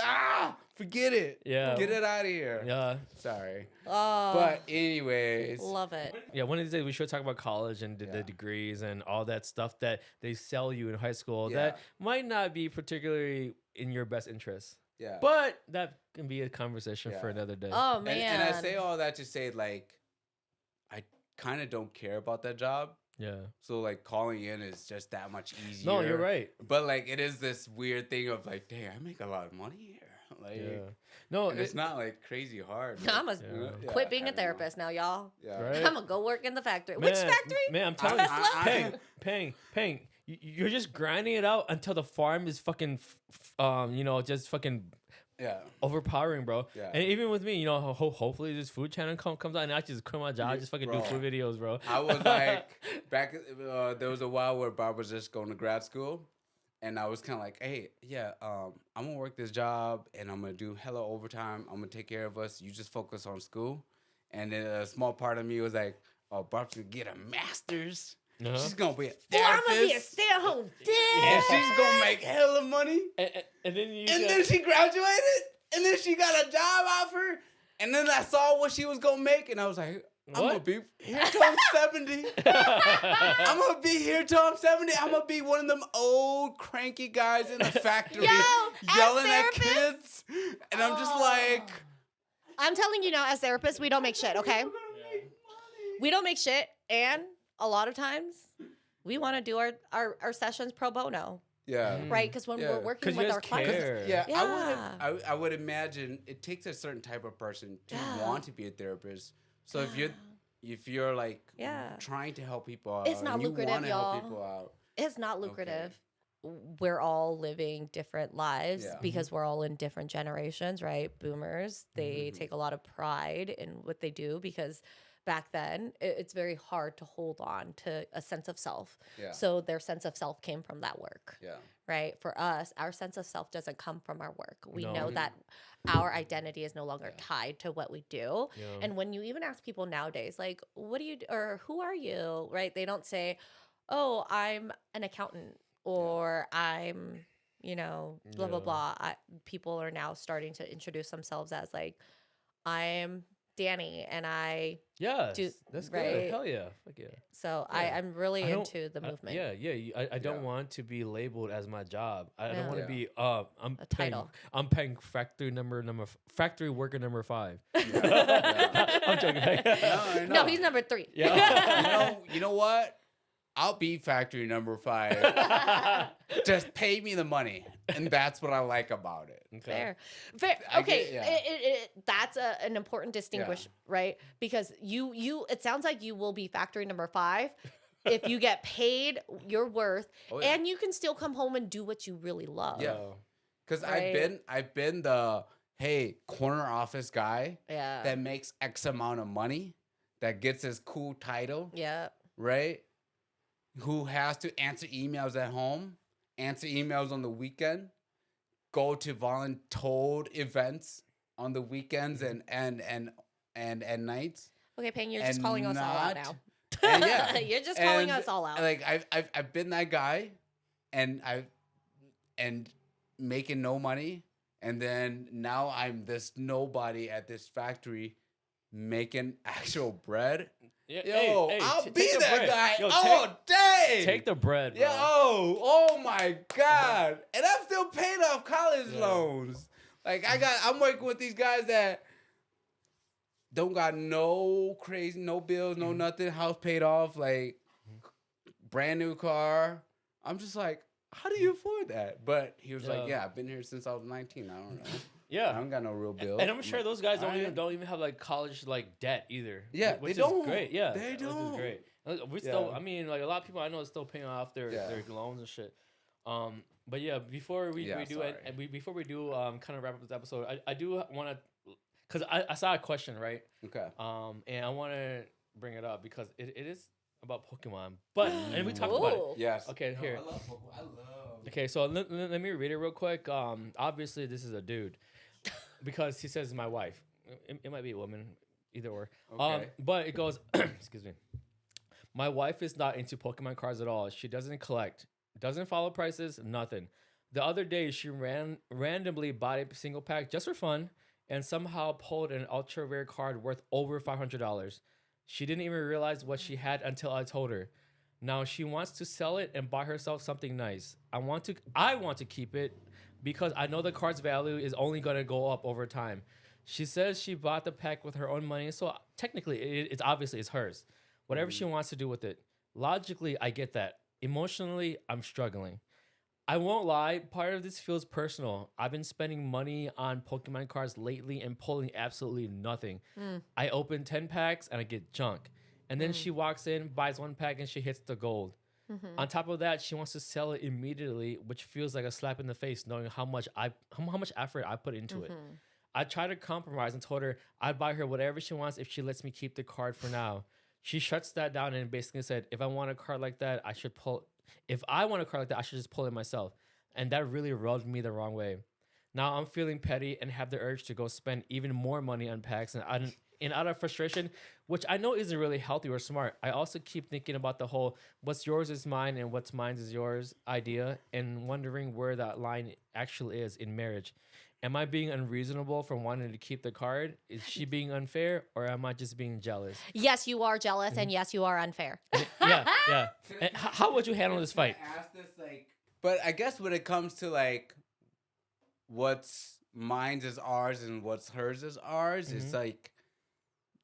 forget it. Yeah. Get it out of here. Yeah, Sorry. Oh, But anyways. love it. yeah. One of these days we should talk about college and the Yeah. degrees and all that stuff that they sell you in high school Yeah. that might not be particularly in your best interest. Yeah. But that can be a conversation for Yeah. another day. Oh And, man. and I say all that to say, like, I kind of don't care about that job. Yeah. So, like, calling in is just that much easier. No, you're right. But, like, it is this weird thing of, like, dang, I make a lot of money here. Like, Yeah. No, and it's not, like, crazy hard. I'm Like, a Yeah. quit being I a don't know. therapist now, y'all. Yeah. Right. I'm gonna go work in the factory. Which factory? Man, I'm telling you, Peng, you're just grinding it out until the farm is fucking, just fucking Yeah. overpowering, bro. Yeah. And even with me, hopefully this food channel comes out and I just quit my job, just fucking do Bro. food videos, bro. I was like, back, there was a while where Bob was just going to grad school. and I was kind of like, hey, yeah, I'm gonna work this job, and I'm gonna do hella overtime. I'm gonna take care of us. You just focus on school. And then a small part of me was like, oh, Barb's gonna get a master's. She's gonna be a Boy, I'm therapist. gonna be a stay-at-home dad. And she's gonna make hella money. And then you. And then she graduated. And then she got a job offer. And then I saw what she was gonna make, and I was like, I'm gonna be here till I'm 70. I'm gonna be here till I'm 70. I'm gonna be one of them old cranky guys in the factory yelling at kids. And I'm just like, I'm telling you now, as therapists, we don't make shit, okay? We don't make shit, and a lot of times we want to do our sessions pro bono, yeah. right? Because when we're working 'Cause with you our guys clients, care. Yeah, Yeah. I would imagine it takes a certain type of person to Yeah. want to be a therapist. So if you're like Yeah. trying to help people out, It's not and you lucrative, want to help y'all. people out, it's not lucrative. We're all living different lives Yeah. because we're all in different generations, right? Boomers, they Mhm. take a lot of pride in what they do because back then it's very hard to hold on to a sense of self. yeah, So their sense of self came from that work. yeah, Right? For us, our sense of self doesn't come from our work. We No. know that our identity is no longer tied to what we do. Yeah. And when you even ask people nowadays, like, what do you do, or who are you? Right? They don't say, oh, I'm an accountant or I'm, blah, blah, Yeah. blah. People are now starting to introduce themselves as like, I'm Danny and Yes, do- that's good. right? Hell yeah, fuck yeah. so Yeah. I'm really I don't- into the movement. I don't Yeah. want to be labeled as my job. I Yeah. don't want to Yeah. be I'm A paying, title. I'm paying factory worker number 5. Yeah. I'm joking. I No, know. he's number 3. Yeah. you know what? I'll be factory number 5. Just pay me the money, and that's what I like about it. Fair. I Okay, get- yeah. that's an important distinguish, right? Because you, it sounds like you will be factory number 5 if you get paid your worth, Oh, yeah. and you can still come home and do what you really love. Yeah. Because Right. I've been the corner office guy Yeah. that makes X amount of money, that gets his cool title, Yeah. right? Who has to answer emails at home, answer emails on the weekend, go to voluntold events on the weekends and nights. Okay, Payne, you're just And calling us all out now. not- and yeah, You're just calling and, us all out. Like I've been that guy, and making no money, and then now I'm this nobody at this factory making actual bread. Yeah, Yo, hey, I'll take be the that bread. guy Yo, all day. Take the bread, bro. Yeah. Oh my God. And I'm still paying off college Yeah. loans. Like I'm working with these guys that don't got no crazy, no bills, no nothing, house paid off, like brand new car. I'm just like, how do you afford that? But he was like, Yeah. yeah, I've been here since I was 19. I don't know. I Yeah. don't got no real bill. And I'm sure those guys Alright. don't even have like college like debt either. Yeah, which they is don't. great. Yeah, They which don't. is great. We still, Yeah. I mean, like a lot of people I know are still paying off their loans and shit. But yeah, before we Yeah, do sorry. it, before we do kind of wrap up this episode, I do want to, because I saw a question, right? Okay. And I want to bring it up because it is about Pokemon, but and we talked about it. Ooh. Yes. Okay, here. I love Pokemon. I love. Okay, so let me read it real quick. Obviously this is a dude because he says my wife. It might be a woman, either or. Okay. But it goes. Excuse me. My wife is not into Pokemon cards at all. She doesn't collect, doesn't follow prices, nothing. The other day she randomly bought a single pack just for fun and somehow pulled an ultra rare card worth over $500. She didn't even realize what she had until I told her. Now she wants to sell it and buy herself something nice. I want to keep it because I know the card's value is only going to go up over time. She says she bought the pack with her own money, so technically it's obviously it's hers. Whatever she wants to do with it. Logically, I get that. Emotionally, I'm struggling. I won't lie, part of this feels personal. I've been spending money on Pokemon cards lately and pulling absolutely nothing. I open 10 packs and I get junk. And then she walks in, buys one pack, and she hits the gold. On top of that, she wants to sell it immediately, which feels like a slap in the face knowing how much effort I put into it. I tried to compromise and told her I'd buy her whatever she wants if she lets me keep the card for now. She shuts that down and basically said, if I want a card like that, I should just pull it myself. and that really rubbed me the wrong way. Now I'm feeling petty and have the urge to go spend even more money on packs, and out of frustration, which I know isn't really healthy or smart. I also keep thinking about the whole "what's yours is mine and what's mine is yours" idea, and wondering where that line actually is in marriage. Am I being unreasonable for wanting to keep the card? Is she being unfair, or am I just being jealous? Yes, you are jealous, and yes, you are unfair. Yeah. And how would you handle this fight? Ask this but I guess when it comes to like what's mine is ours and what's hers is ours, it's like,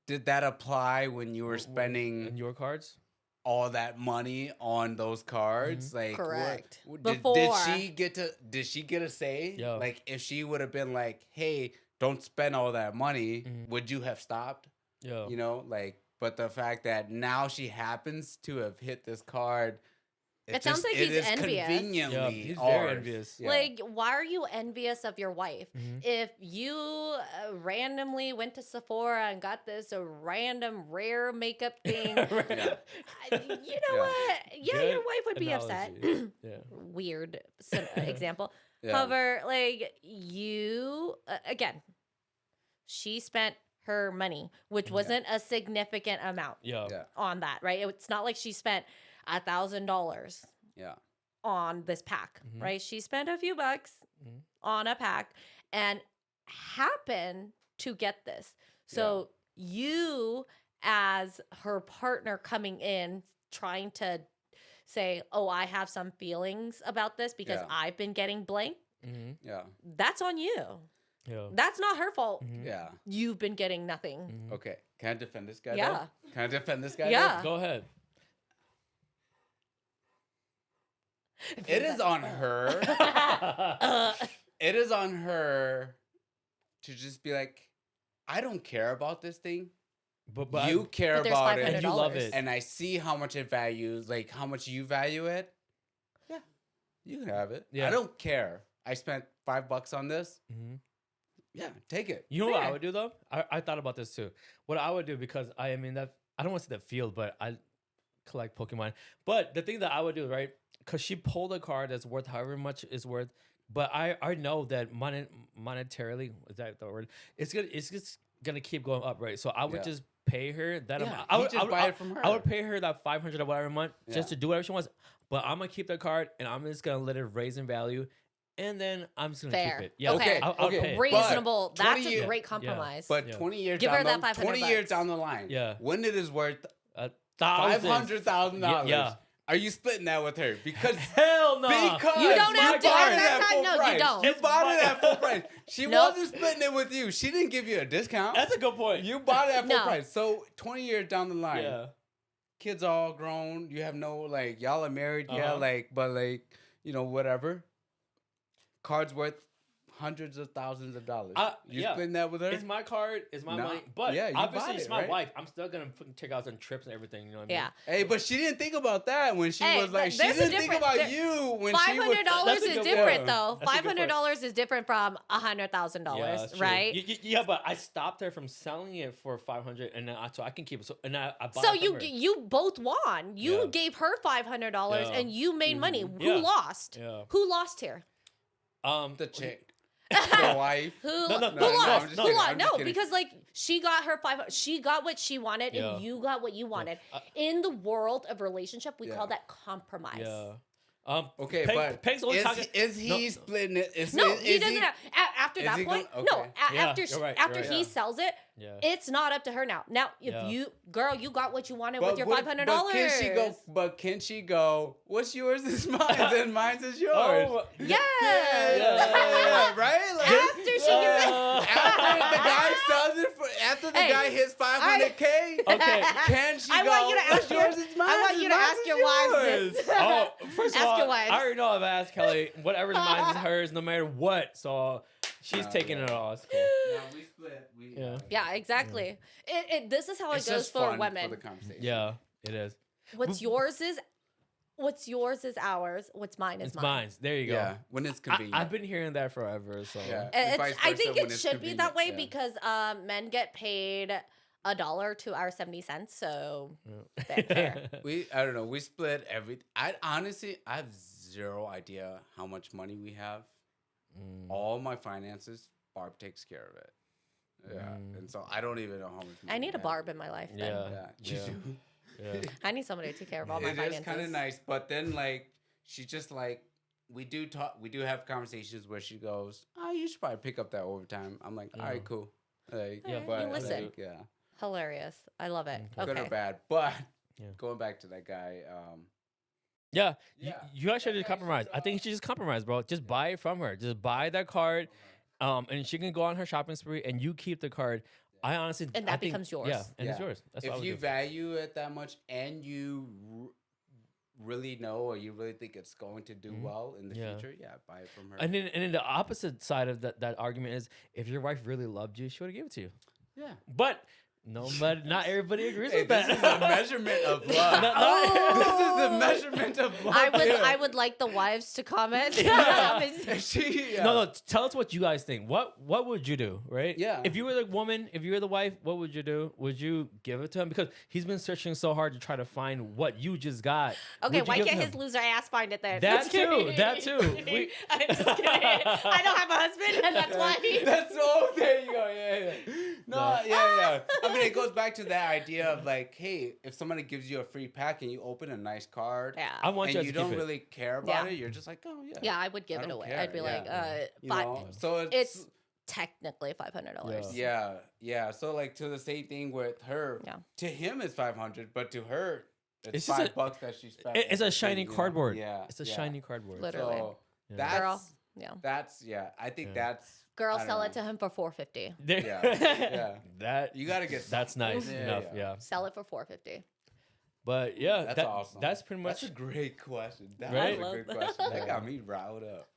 did that apply when you were spending And your cards? all that money on those cards? Like, Correct. Did Before. she get a say? Yeah. Like, if she would have been like, "Hey, don't spend all that money," would you have stopped? Yeah. You know, like, but the fact that now she happens to have hit this card, It sounds like he's is envious. conveniently Yeah, he's ours. very envious. Yeah. Like, why are you envious of your wife? If you randomly went to Sephora and got this random rare makeup thing, Yeah. you know Yeah. what? Yeah, Good your wife would be upset. analogy. Yeah. Weird example. Yeah. However, like you, again, she spent her money, which wasn't a significant amount Yeah. Yeah. on that, right? It's not like she spent $1,000 Yeah. on this pack, right? She spent a few bucks on a pack and happened to get this. So you, as her partner coming in, trying to say, "Oh, I have some feelings about this because Yeah. I've been getting blank," Yeah. that's on you. Yeah. That's not her fault. Yeah. You've been getting nothing. Okay. Can I defend this guy? Yeah. though? Can I defend this guy? Yeah. Go ahead. though? It is on her. It is on her to just be like, I don't care about this thing. But You care But there's about and it, you love it. and I see how much it values, like how much you value it. Yeah, you can have it. Yeah. I don't care. I spent $5 on this. Yeah, take it. You know what I Fair. would do though? I thought about this too. What I would do, because I mean that I don't want to say that field, but I collect Pokemon. But the thing that I would do, right? Because she pulled a card that's worth however much it's worth, but I know that monetarily, is that the word? It's just gonna keep going up, right? So I would Yeah. just pay her that Yeah, amount. you just buy it from her. I would pay her that 500 or whatever a month just Yeah. to do whatever she wants. But I'm gonna keep the card and I'm just gonna let it raise in value, and then I'm just gonna Fair. keep it. Yeah, Okay. I'll pay it. Reasonable. But That's 20 a year- great compromise. But Yeah. 20 years Give down her that the, 500 20 years bucks. down the line, Yeah. when it is worth Thousands. $500,000, Yeah. are you splitting that with her? Because Hell no. Because You don't have to bought at it that at time. full No, you price. don't. You bought it at full price. She Nope. wasn't splitting it with you. She didn't give you a discount. That's a good point. You bought it at full No. price. So 20 years down the line, Yeah. kids all grown. You have no, like, y'all are married, yeah, Uh-huh. like, but like, you know, whatever. Cards worth hundreds of thousands of dollars. You yeah. splitting that with her? It's my card. It's my No. money. But Yeah, you obviously, bought it's it, my right? wife. I'm still gonna take out some trips and everything. You know what I mean? yeah. Hey, but she didn't think about that when she Hey, was like, but she there's a didn't think different- about there- you when she $500 was. That's a is good different point. though. That's a good point. $500 is different from Yeah, $100,000, that's true. right? Yeah, but I stopped her from selling it for 500, and then so I can keep it. So and I bought So it from you her. you both won. You Yeah. gave her $500 Yeah. and you made money. Who Yeah. lost? Yeah. Who lost here? The chick. The wife. Who No, no, who no, lost? I'm just Who kidding, lost? I'm just No, kidding. because like she got her she got what she wanted Yeah. and you got what you wanted. In the world of relationship, we Yeah. call that compromise. Yeah. Okay, but Peg's only talking. is he No. splitting it? Is, No, is he doesn't have after is that he point. gonna- No, okay. Yeah, after you're right, after you're he right. sells it, Yeah. it's not up to her now. Now, if Yeah. you girl, you got what you wanted But with your what- $500. But can she go? But can she go? What's yours is mine, and mine's is yours. Oh, Yes. Yeah, right? Like, After she gets after the guy sells it for, after the Hey, guy hits 500K, Okay. can she I go? want you to ask What's your- yours is mine. I want you to mine's ask is your wives yours. this. Oh, first of Ask all, your wives. I already know I've asked Kelly. Whatever's mine is hers, no matter what. So she's Nah, taking yeah. it all. It's cool. No, we split. Yeah. Yeah, exactly. This is how it It's goes just for fun women. for the conversation. Yeah, it is. What's yours is ours. What's mine is It's mine. mine. There you go. Yeah, when it's convenient. I've been hearing that forever. So Yeah. It's, Vice I versa think when it it's should be that way convenient, because men get paid $1 to our 70 cents. So fair. I don't know. We split everything. I honestly, I have zero idea how much money we have. All my finances, Barb takes care of it. Yeah, and so I don't even know how much. I need a we have. Barb in my life. Then. Yeah. Yeah, Yeah. I need somebody to take care of all my It finances. is kind of nice, but then like she's just like we do talk. We do have conversations where she goes, "Oh, you should probably pick up that overtime." I'm like, "All right, cool." Like, Yeah, but you listen. like, yeah, Hilarious. I love it. Okay. good or Okay. bad. But Yeah. going back to that guy, Yeah, Yeah. you actually just compromise. I think you should just compromise, bro. Just buy it from her. Just buy that card, and she can go on her shopping spree, and you keep the card. I honestly, And that I think- becomes yours. Yeah, and it's yeah. yours. That's what I if would you do. value it that much and you really know or you really think it's going to do well in the Yeah. future, buy it from her. And then the opposite side of that argument is if your wife really loved you, she would have given it to you. yeah. But not everybody agrees Hey, with this that. is a measurement of love. This is a measurement of love. I would like the wives to comment. No, tell us what you guys think. What would you do, right? Yeah. If you were the woman, if you were the wife, what would you do? Would you give it to him? Because he's been searching so hard to try to find what you just got. Okay, Would you why give it can't to his him? loser ass find it then? That Just too, kidding. that too. I'm just kidding. I don't have a husband, and that's why. That's oh, there you go. Yeah. No, yeah. I mean, it goes back to that idea of like, hey, if somebody gives you a free pack and you open a nice card, Yeah. I want you and to you keep don't it. really care about Yeah. it, you're just like, oh yeah. Yeah, I would give I it don't away. care, I'd be like, You but know, so it's technically $500. yeah. So like to the same thing with her. Yeah. To him it's 500, but to her it's It's just $5 that she spent. It's on a the shiny thing, you know? cardboard. Yeah. It's a yeah. shiny cardboard. Literally. So Yeah. that's Girl. Yeah. that's I think Yeah. that's Girl, I don't sell know. it to him for $450. There- Yeah. That You gotta get that's nice Yeah, enough. yeah. Yeah. Sell it for $450. But yeah, That's that, awesome. That's pretty much That's a great question. That Right? was I a good love question. that. That got me riled up.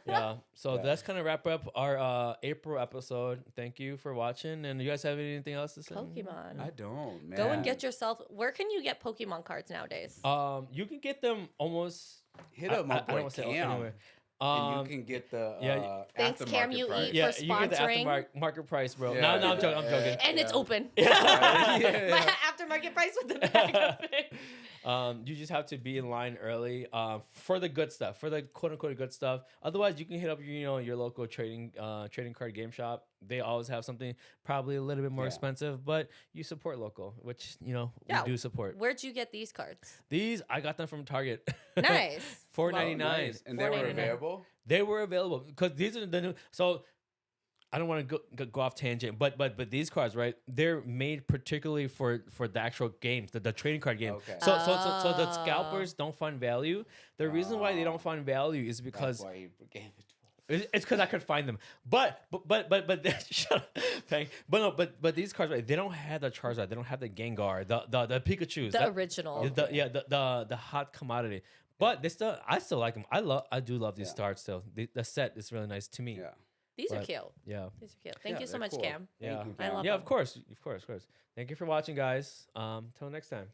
yeah. So Yeah. that's kind of wrap up our April episode. Thank you for watching. And you guys have anything else to say? Pokemon. I don't, man. Go and get yourself. Where can you get Pokemon cards nowadays? You can get them almost. Hit up my I don't boy wanna say Cam, anyway. and you can get the yeah, Thanks, Cam, aftermarket you price. eat. Yeah, for you get the sponsoring. aftermarket price, bro. Yeah, No, I'm joking. I'm joking. And it's Yeah. open. Yeah. Aftermarket price with the bag of it. You just have to be in line early for the good stuff, for the quote unquote good stuff. Otherwise, you can hit up your local trading card game shop. They always have something probably a little bit more Yeah. expensive, but you support local, which Yeah. we do support. Where'd you get these cards? These I got them from Target. Nice. $4.99. Nice. And they were $4.99. available. They were available because these are the new. So I don't want to go off tangent, but these cards, right? They're made particularly for the actual games, the trading card game. Okay. So the scalpers don't find value. The reason why they don't find value is because That's why he gave it to us. it's because I could find them. But shut up, Peng. But these cards, right? They don't have the Charizard. They don't have the Gengar, the Pikachu's, The original. the hot commodity. But I still like them. I do love these Yeah. stars still. The set is really nice to me. Yeah. These are But- cute. Yeah. These are cute. Thank Yeah, you so they're much, cool. Cam. Yeah. Thank you, I Cam. love Yeah, them. of course. Thank you for watching, guys. Till next time.